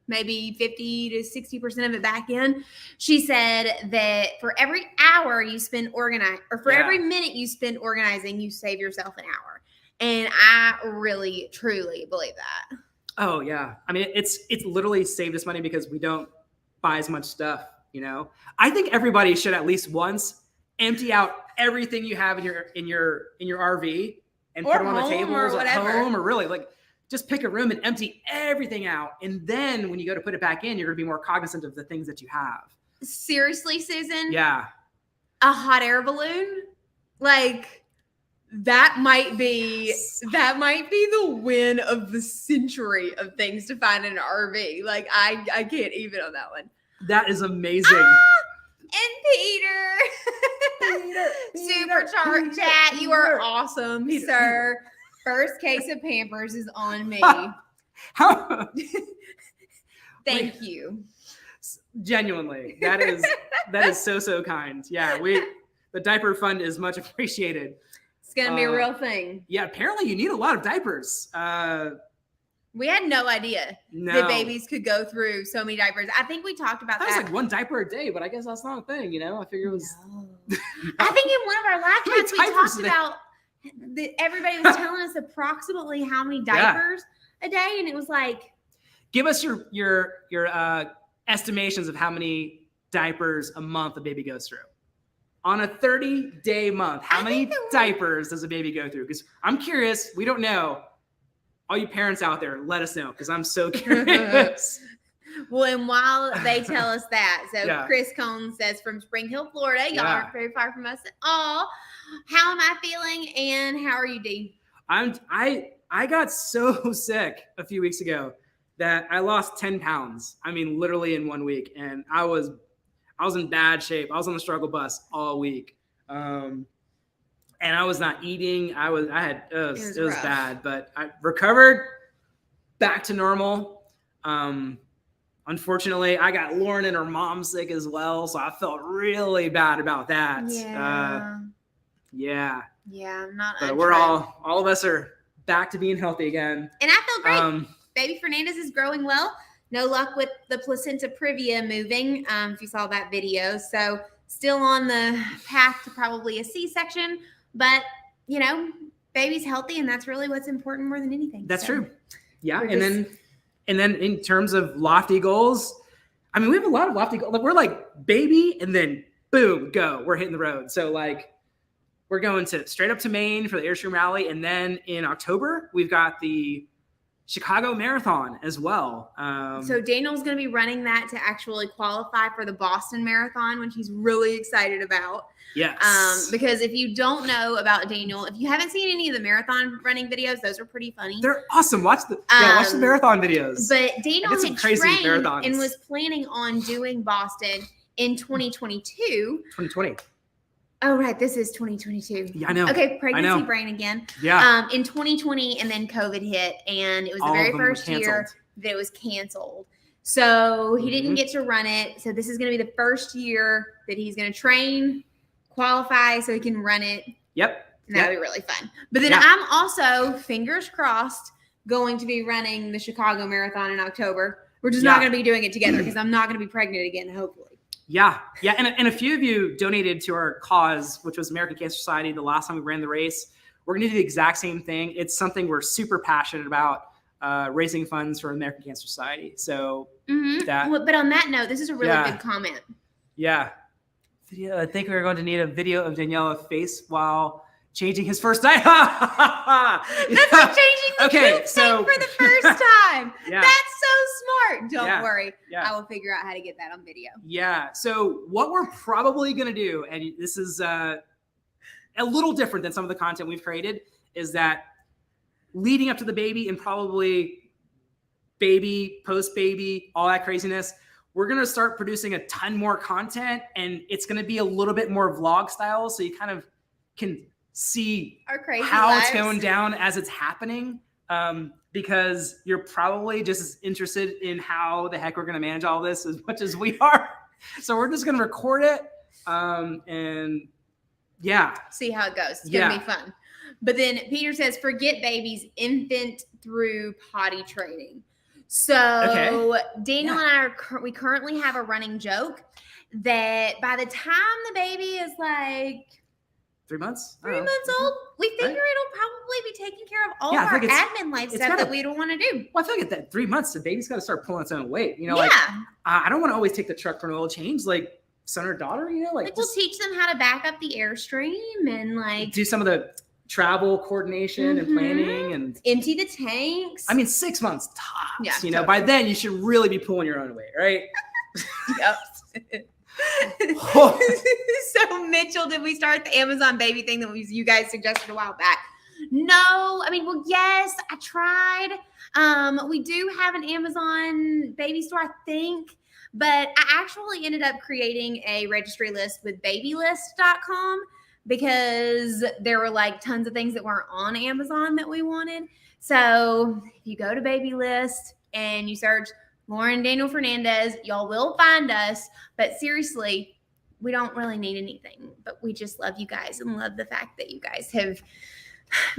maybe 50 to 60% of it back in. She said that for every hour you spend organizing, or for every minute you spend organizing, you save yourself an hour. And I really, truly believe that. Oh yeah. I mean, it's literally saved us money because we don't buy as much stuff, I think everybody should at least once empty out everything you have in your RV and Or put them on the home tables or at whatever. home, or really like just pick a room and empty everything out. And then when you go to put it back in, you're going to be more cognizant of the things that you have. Seriously, Susan? Yeah. A hot air balloon? Like, that might be the win of the century of things to find in an RV. Like, I can't even on that one. That is amazing. And Peter. Supercharged chat. You are awesome, sir. First case of Pampers is on me. How? Thank you. Genuinely, that is so kind. Yeah, the diaper fund is much appreciated. It's gonna be a real thing. Yeah, apparently you need a lot of diapers. We had no idea that babies could go through so many diapers. I think we talked about that. that. Was like one diaper a day, but I guess that's not a thing. I figure it was. No. I think in one of our live How many chats we diapers talked a day? about that everybody was telling us approximately how many diapers a day, and it was like, give us your estimations of how many diapers a month a baby goes through. On a 30-day month, how many diapers does a baby go through? Because I'm curious. We don't know. All you parents out there, let us know, because I'm so curious. Well, and while they tell us that, so Yeah. Chris Cone says from Spring Hill, Florida, y'all Yeah. aren't very far from us at all. How am I feeling, and how are you, Dee? I got so sick a few weeks ago that I lost 10 pounds. I mean, literally in 1 week, and I was in bad shape. I was on the struggle bus all week, and I was not eating. It was bad, but I recovered back to normal. Unfortunately, I got Lauren and her mom sick as well, so I felt really bad about that. Yeah, not. But we're all of us are back to being healthy again. And I feel great. Baby Fernandez is growing well. No luck with the placenta previa moving, if you saw that video. So still on the path to probably a C-section, but baby's healthy, and that's really what's important more than anything. That's true. Yeah, we're and then in terms of lofty goals, I mean, we have a lot of lofty goals. Like, we're like baby, and then boom, go. We're hitting the road. So like, we're going straight up to Maine for the Airstream Rally, and then in October we've got the Chicago Marathon as well. So Daniel's going to be running that to actually qualify for the Boston Marathon, which he's really excited about. Yes. Because if you don't know about Daniel, if you haven't seen any of the marathon running videos, those are pretty funny. They're awesome. Watch the marathon videos. But Daniel I did some had crazy trained marathons. and was planning on doing Boston in 2022. 2020. Oh, right. This is 2022. Yeah, I know. Okay, I pregnancy know. brain again. Yeah. In 2020, and then COVID hit, and it was the All of very them were first year canceled. that it was canceled. So he Mm-hmm. didn't get to run it. So this is going to be the first year that he's going to train, qualify, so he can run it. Yep. And that'll be really fun. But then I'm also, fingers crossed, going to be running the Chicago Marathon in October. We're just not going to be doing it together because I'm not going to be pregnant again, hopefully. Yeah. And a few of you donated to our cause, which was American Cancer Society, the last time we ran the race. We're going to do the exact same thing. It's something we're super passionate about, raising funds for American Cancer Society. So But on that note, this is a really good comment. Yeah. Video. I think we're going to need a video of Daniela face while changing his first diet. That's like changing the poop tank for the first time. Yeah. That's so smart. Don't worry. Yeah. I will figure out how to get that on video. Yeah. So what we're probably going to do, and this is a little different than some of the content we've created, is that leading up to the baby and probably baby, post-baby, all that craziness, we're going to start producing a ton more content, and it's going to be a little bit more vlog style. So you kind of can see Our crazy how lives. it's going down as it's happening. Because you're probably just as interested in how the heck we're going to manage all this as much as we are. So we're just going to record it. And yeah. See how it goes. It's going to be fun. But then Peter says, forget babies, infant through potty training. So Daniel and I we currently have a running joke that by the time the baby is like 3 months, 3 months old, we figure it'll probably be taking care of all of our admin life stuff that we don't want to do. Well, I feel like at that 3 months, the baby's got to start pulling its own weight. You know, like I don't want to always take the truck for an oil change, like son or daughter. You know, like we'll teach them how to back up the Airstream and like do some of the travel coordination and planning and empty the tanks. I mean, 6 months tops. Yeah, you know, by then you should really be pulling your own weight, right? Yep. So Mitchell, did we start the Amazon baby thing that you guys suggested a while back? No, I mean, well, yes, I tried. We do have an Amazon baby store, I think, but I actually ended up creating a registry list with babylist.com because there were like tons of things that weren't on Amazon that we wanted. So if you go to Babylist and you search Lauren Daniel Fernandez, y'all will find us. But seriously, we don't really need anything, but we just love you guys and love the fact that you guys have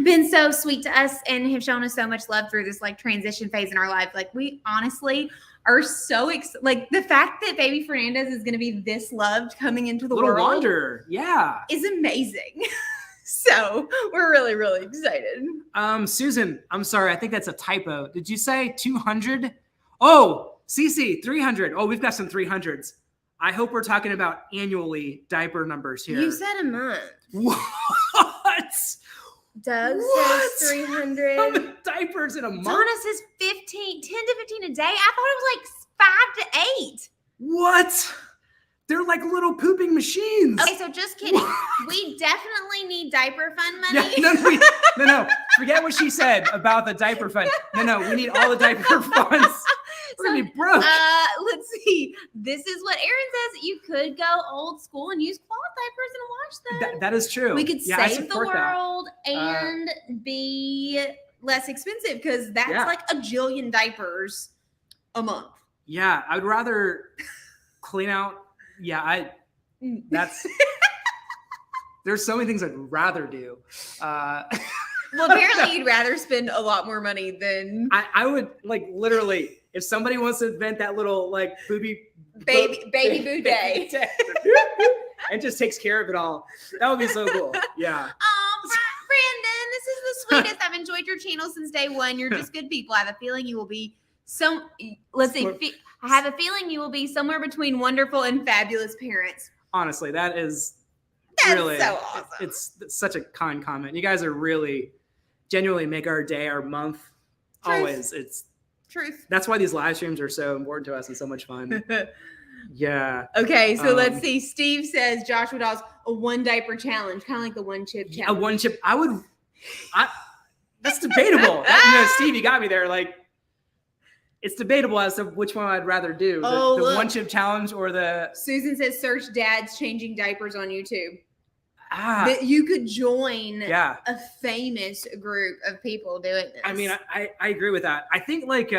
been so sweet to us and have shown us so much love through this like transition phase in our life. Like we honestly are so like the fact that Baby Fernandez is going to be this loved coming into the world. Wonder. Yeah. Is amazing. So we're really, really excited. Susan, I'm sorry. I think that's a typo. Did you say 200? Oh, CC, 300. Oh, we've got some 300s. I hope we're talking about annually diaper numbers here. You said a month. What? Doug says 300. How many diapers in a month? Donna says 10 to 15 a day. I thought it was like 5 to 8. What? They're like little pooping machines. Okay, so just kidding. We definitely need diaper fund money. Yeah, no. Forget what she said about the diaper fund. No, we need all the diaper funds. We're gonna be broke. Let's see. This is what Aaron says. You could go old school and use cloth diapers and wash them. That is true. We could save the world and be less expensive because that's like a jillion diapers a month. Yeah, I would rather clean out. Yeah, there's so many things I'd rather do. Well, apparently you'd rather spend a lot more money than I would like literally. If somebody wants to invent that little like baby bidet and just takes care of it all, that would be so cool. Yeah. Brandon, this is the sweetest. I've enjoyed your channel since day one. You're just good people. I have a feeling you will be I have a feeling you will be somewhere between wonderful and fabulous parents. Honestly, that's really so awesome. It's such a kind comment. You guys are really genuinely make our day, our month. Truth. Always. It's truth. That's why these live streams are so important to us and so much fun. Yeah. Okay, so let's see. Steve says Joshua Dawes a 1 diaper challenge, kind of like the 1 chip challenge. A 1 chip. That's debatable. Steve, you got me there. Like, it's debatable as to which one I'd rather do. The 1 chip challenge or the. Susan says search dads changing diapers on YouTube. That you could join a famous group of people doing this. I mean, I agree with that. I think like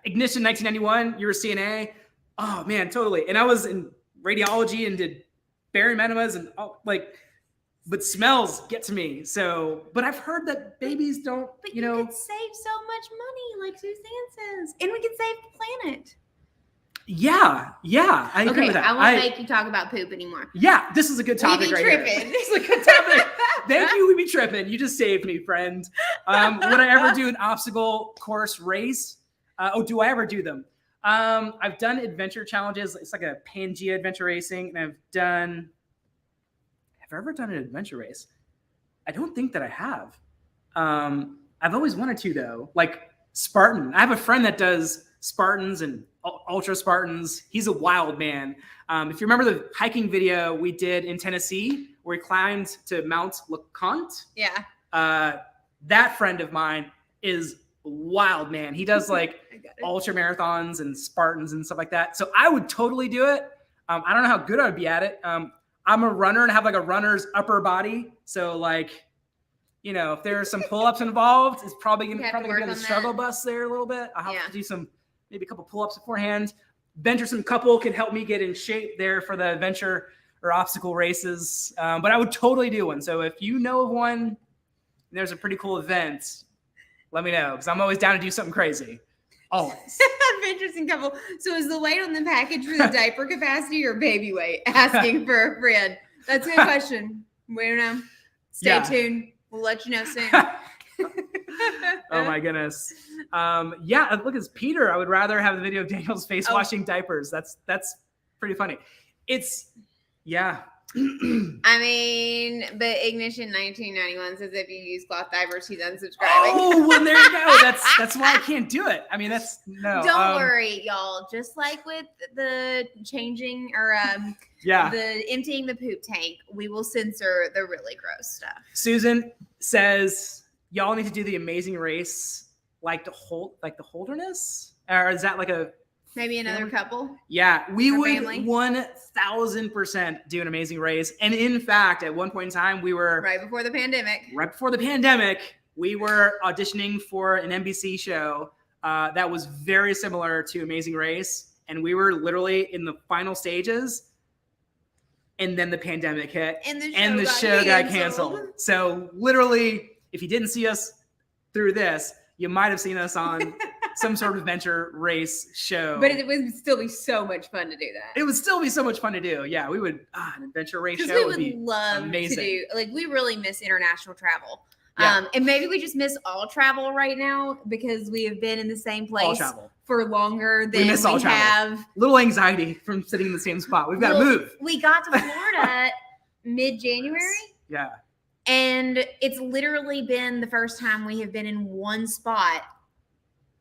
Ignition 1991, you were CNA. Oh man, totally. And I was in radiology and did barium enemas and but smells get to me. So, but I've heard that babies don't, but you could save so much money, like Suzanne says, and we could save the planet. Yeah, I agree with that. I won't make you talk about poop anymore. Yeah, this is a good topic right here. This is a good topic. Thank you, we be tripping. You just saved me, friend. Would I ever do an obstacle course race? Do I ever do them? I've done adventure challenges. It's like a Pangea adventure racing, and Have I ever done an adventure race? I don't think that I have. I've always wanted to though. Like Spartan. I have a friend that does Spartans and ultra Spartans. He's a wild man. If you remember the hiking video we did in Tennessee where we climbed to Mount LeConte, that friend of mine is wild, man. He does like ultra marathons and Spartans and stuff like that. So I would totally do it. I don't know how good I would be at it. I'm a runner and have like a runner's upper body. So like, you know, if there are some pull-ups involved, it's probably gonna be the struggle bus there a little bit. I'll have to do maybe a couple pull-ups beforehand. Venturesome couple can help me get in shape there for the adventure or obstacle races. But I would totally do one. So if you know of one, and there's a pretty cool event, let me know, because I'm always down to do something crazy. Always. Venturesome couple. So is the weight on the package for the diaper capacity or baby weight? Asking for a friend. That's a good question. We don't know. Stay tuned. We'll let you know soon. Oh my goodness. Look, it's Peter. I would rather have the video of Daniel's face washing diapers. That's pretty funny. I mean, but Ignition 1991 says if you use cloth diapers, he's unsubscribing. Oh, well, there you go. That's why I can't do it. I mean, no. Don't worry, y'all. Just like with the changing or the emptying the poop tank, we will censor the really gross stuff. Susan says y'all need to do the Amazing Race like the Holderness, or is that like maybe another couple? Yeah, we would 1000% do an Amazing Race. And in fact, at one point in time, we were right before the pandemic, we were auditioning for an NBC show that was very similar to Amazing Race. And we were literally in the final stages. And then the pandemic hit and the show got canceled. So literally, if you didn't see us through this, you might have seen us on some sort of adventure race show. But it would still be so much fun to do that. It would still be so much fun to do. Yeah, we would. An adventure race show would be love amazing. To do. Like, we really miss international travel. Yeah. And maybe we just miss all travel right now because we have been in the same place for longer than we have. Little anxiety from sitting in the same spot. We've got to move. We got to Florida mid-January. Yeah. And it's literally been the first time we have been in one spot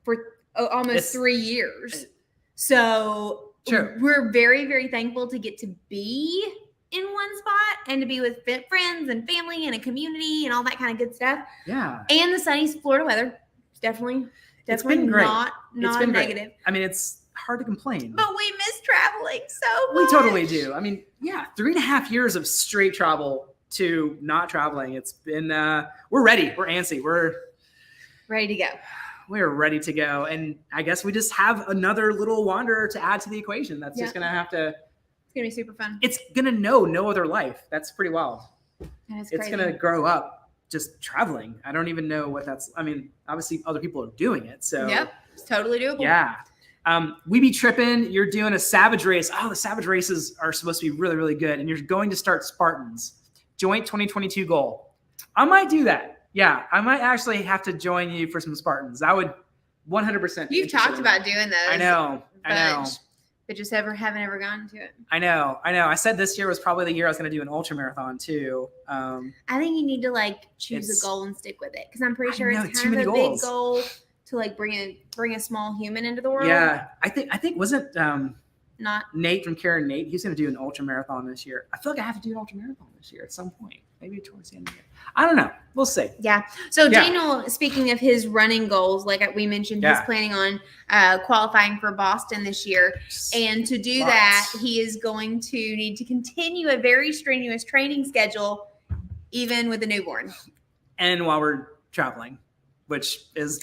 for almost 3 years. So we're very, very thankful to get to be in one spot and to be with friends and family and a community and all that kind of good stuff. Yeah. And the sunny Florida weather. Definitely it's been great. Not negative. Great. I mean, it's hard to complain. But we miss traveling so much. We totally do. I mean, 3.5 years of straight travel to not traveling. It's been, we're ready. We're antsy. We're ready to go. We're ready to go. And I guess we just have another little wanderer to add to the equation. That's just going to have to. It's going to be super fun. It's going to know no other life. That's pretty wild. That is crazy. It's going to grow up just traveling. I don't even know what that's. I mean, obviously other people are doing it. So yep, it's totally doable. Yeah. We Be Trippin', you're doing a Savage Race. Oh, the Savage Races are supposed to be really, really good. And you're going to start Spartans. Joint 2022 goal. I might do that. Yeah, I might actually have to join you for some Spartans. I would 100%. You've talked about doing those. I know. But just haven't ever gotten to it. I know. I said this year was probably the year I was going to do an ultra marathon too. I think you need to choose a goal and stick with it because I'm pretty sure it's kind of a big goal to bring a small human into the world. Yeah, I think wasn't not Nate from Karen Nate. He's going to do an ultra marathon this year. I feel like I have to do an ultra marathon this year at some point, maybe towards the end of the year. I don't know. We'll see. Yeah. So Daniel, speaking of his running goals, like we mentioned, he's planning on qualifying for Boston this year. And to do that, he is going to need to continue a very strenuous training schedule, even with a newborn. And while we're traveling, which is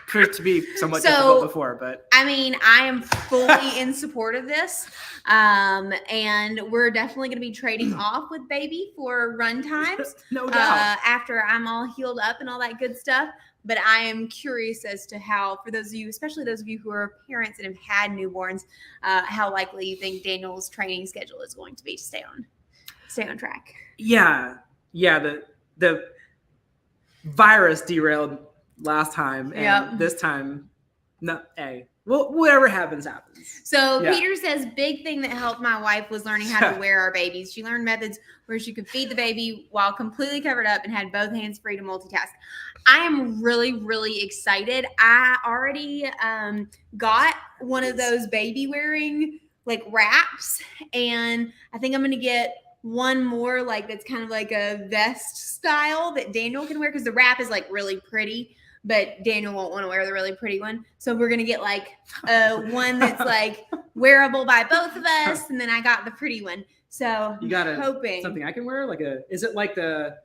proved to be somewhat difficult before, but I mean, I am fully in support of this. And we're definitely going to be trading off with baby for run times. No doubt. After I'm all healed up and all that good stuff. But I am curious as to how, for those of you, especially those of you who are parents and have had newborns, how likely you think Daniel's training schedule is going to be to stay on track. Yeah. The virus derailed last time, and this time, no. Hey, Well, whatever happens, happens. So Yeah. Peter says, big thing that helped my wife was learning how to wear our babies. She learned methods where she could feed the baby while completely covered up and had both hands free to multitask. I am really, really excited. I already got one of those baby wearing like wraps, and I think I'm going to get one more like that's kind of like a vest style that Daniel can wear, because the wrap is like really pretty, but Daniel won't want to wear the really pretty one. So we're going to get like one that's like wearable by both of us. And then I got the pretty one. So You got hoping something I can wear? Is it like the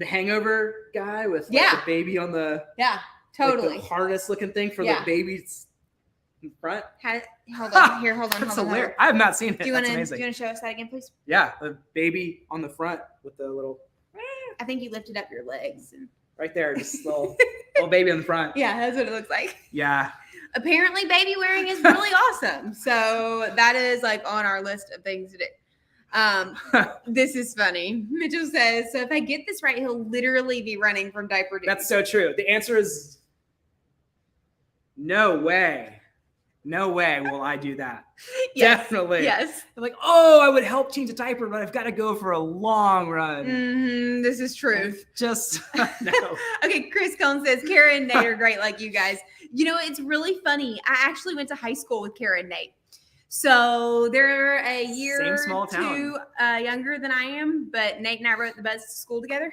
Hangover guy with like the baby on the totally like the harness looking thing for the babies in front? Hold on. That's hilarious. I have not seen it. Do you want to show us that again, please? Yeah, the baby on the front with the little. I think you lifted up your legs. Right there, just little baby on the front. Yeah, that's what it looks like. Yeah. Apparently, baby wearing is really awesome. So that is like on our list of things to do. This is funny. Mitchell says, so if I get this right, he'll literally be running from diaper duty. That's so true. The answer is no way. No way will I do that. Yes, Definitely. Yes. I'm like, I would help change a diaper, but I've got to go for a long run. Mm-hmm, this is truth. Just no. Okay, Chris Cohn says, Kara and Nate are great like you guys. You know, it's really funny. I actually went to high school with Kara and Nate. So they're a year Same small or two younger than I am, but Nate and I rode the bus to school together.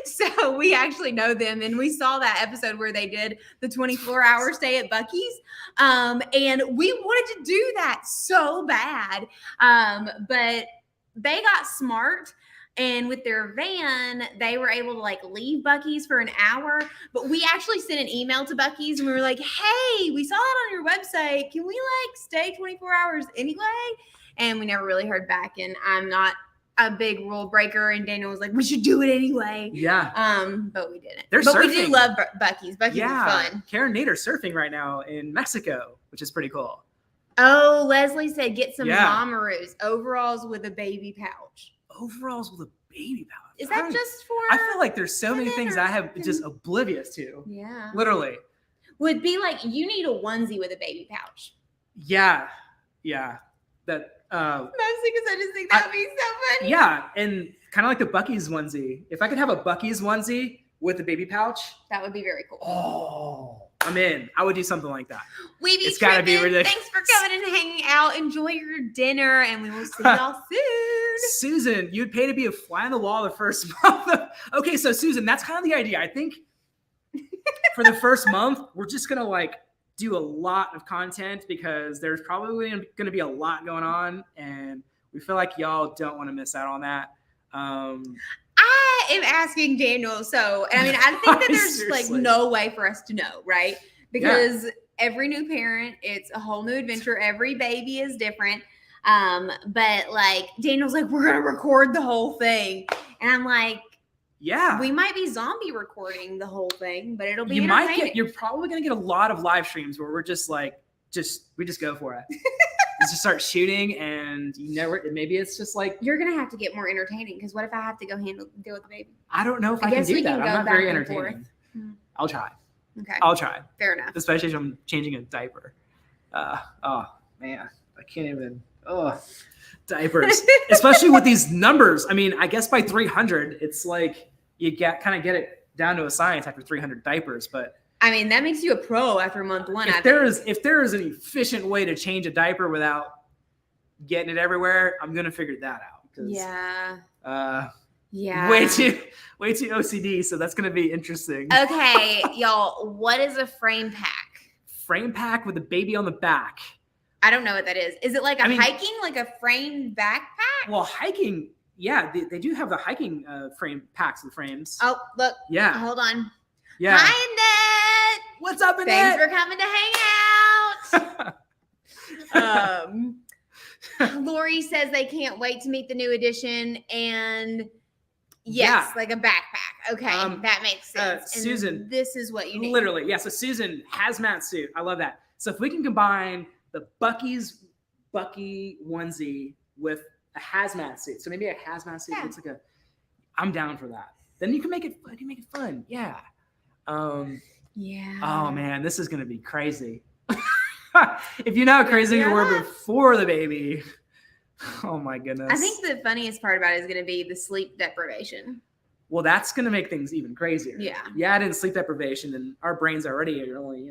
So we actually know them, and we saw that episode where they did the 24-hour stay at Buc-ee's, and we wanted to do that so bad, but they got smart, and with their van they were able to like leave Buc-ee's for an hour. But we actually sent an email to Buc-ee's and we were like, hey, we saw it on your website, can we like stay 24 hours anyway? And we never really heard back, and I'm not a big rule breaker, and Daniel was like, we should do it anyway. Yeah. But we didn't. But surfing. We do love Buc-ee's. Buc-ee's is fun. Karen and Nate are surfing right now in Mexico, which is pretty cool. Oh, Leslie said get some Mamaroos, overalls with a baby pouch. Overalls with a baby pouch. Is that just for? I feel like there's so many things I have just oblivious to. Yeah. Literally. Would be like, you need a onesie with a baby pouch. Yeah. Yeah. That. Mostly because I just think that would be so funny. Yeah, and kind of like the Buc-ee's onesie. If I could have a Buc-ee's onesie with a baby pouch, that would be very cool. Oh, I'm in. I would do something like that. It's got to be ridiculous. Thanks for coming and hanging out. Enjoy your dinner, and we will see y'all soon. Susan, you'd pay to be a fly on the wall the first month. Okay, so Susan, that's kind of the idea. I think for the first month, we're just gonna like do a lot of content because there's probably going to be a lot going on, and we feel like y'all don't want to miss out on that. I am asking Daniel. So, I mean, I think that there's like no way for us to know, right? Because every new parent, it's a whole new adventure. Every baby is different. But like Daniel's like, we're going to record the whole thing. And I'm like, yeah, we might be zombie recording the whole thing, but it'll be you're probably going to get a lot of live streams where we're just like, we just go for it. We just start shooting, and maybe it's just like, you're going to have to get more entertaining. Cause what if I have to go deal with the baby? I don't know if I can do that. I'm not very entertaining. I'll try. Okay. I'll try. Fair enough. Especially if I'm changing a diaper. Oh man, I can't even, diapers, especially with these numbers. I mean, I guess by 300, it's like you kind of get it down to a science after 300 diapers. But I mean, that makes you a pro after month one. If there is an efficient way to change a diaper without getting it everywhere, I'm gonna figure that out. Yeah. Way too OCD. So that's gonna be interesting. Okay, y'all. What is a frame pack? Frame pack with a baby on the back. I don't know what that is. Is it like hiking, like a frame backpack? Well, hiking, yeah, they do have the hiking frame packs and frames. Oh, look. Yeah. Hold on. Yeah. Hi, Annette. What's up, Annette? Thanks for coming to hang out. Lori says they can't wait to meet the new edition, and like a backpack. Okay, that makes sense. Susan, this is what you need. Literally, yeah. So Susan, hazmat suit. I love that. So if we can combine the Buc-ee onesie with a hazmat suit. So maybe a hazmat suit looks like I'm down for that. Then you can make it fun. Yeah. Yeah. Oh man, this is gonna be crazy. If you know how crazy you were before the baby, oh my goodness. I think the funniest part about it is going to be the sleep deprivation. Well, that's going to make things even crazier. Yeah. You add in sleep deprivation, and our brains already are really,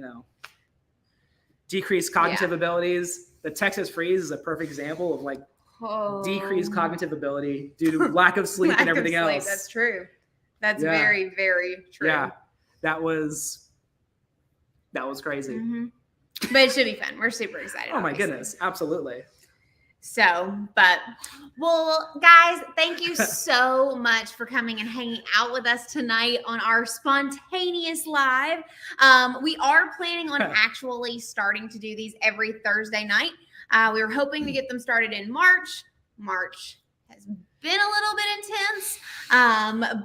decreased cognitive abilities. The Texas freeze is a perfect example of like decreased cognitive ability due to lack of sleep and everything else. That's true. That's very, very true. Yeah, that was crazy. Mm-hmm. But it should be fun. We're super excited. Oh my goodness, absolutely. So, well, guys, thank you so much for coming and hanging out with us tonight on our spontaneous live. We are planning on actually starting to do these every Thursday night. We were hoping to get them started in March. March has been a little bit intense,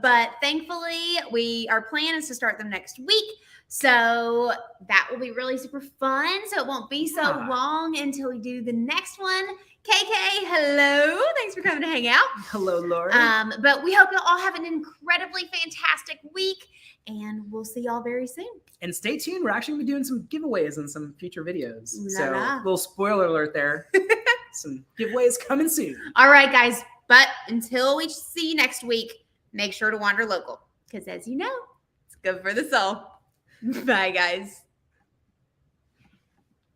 but thankfully our plan is to start them next week. So that will be really super fun. So it won't be so long until we do the next one. KK, hello. Thanks for coming to hang out. Hello, Lori. But we hope you all have an incredibly fantastic week, and we'll see y'all very soon. And stay tuned. We're actually going to be doing some giveaways in some future videos. So La. little spoiler alert there. Some giveaways coming soon. All right, guys. But until we see you next week, make sure to wander local, because as you know, it's good for the soul. Bye, guys.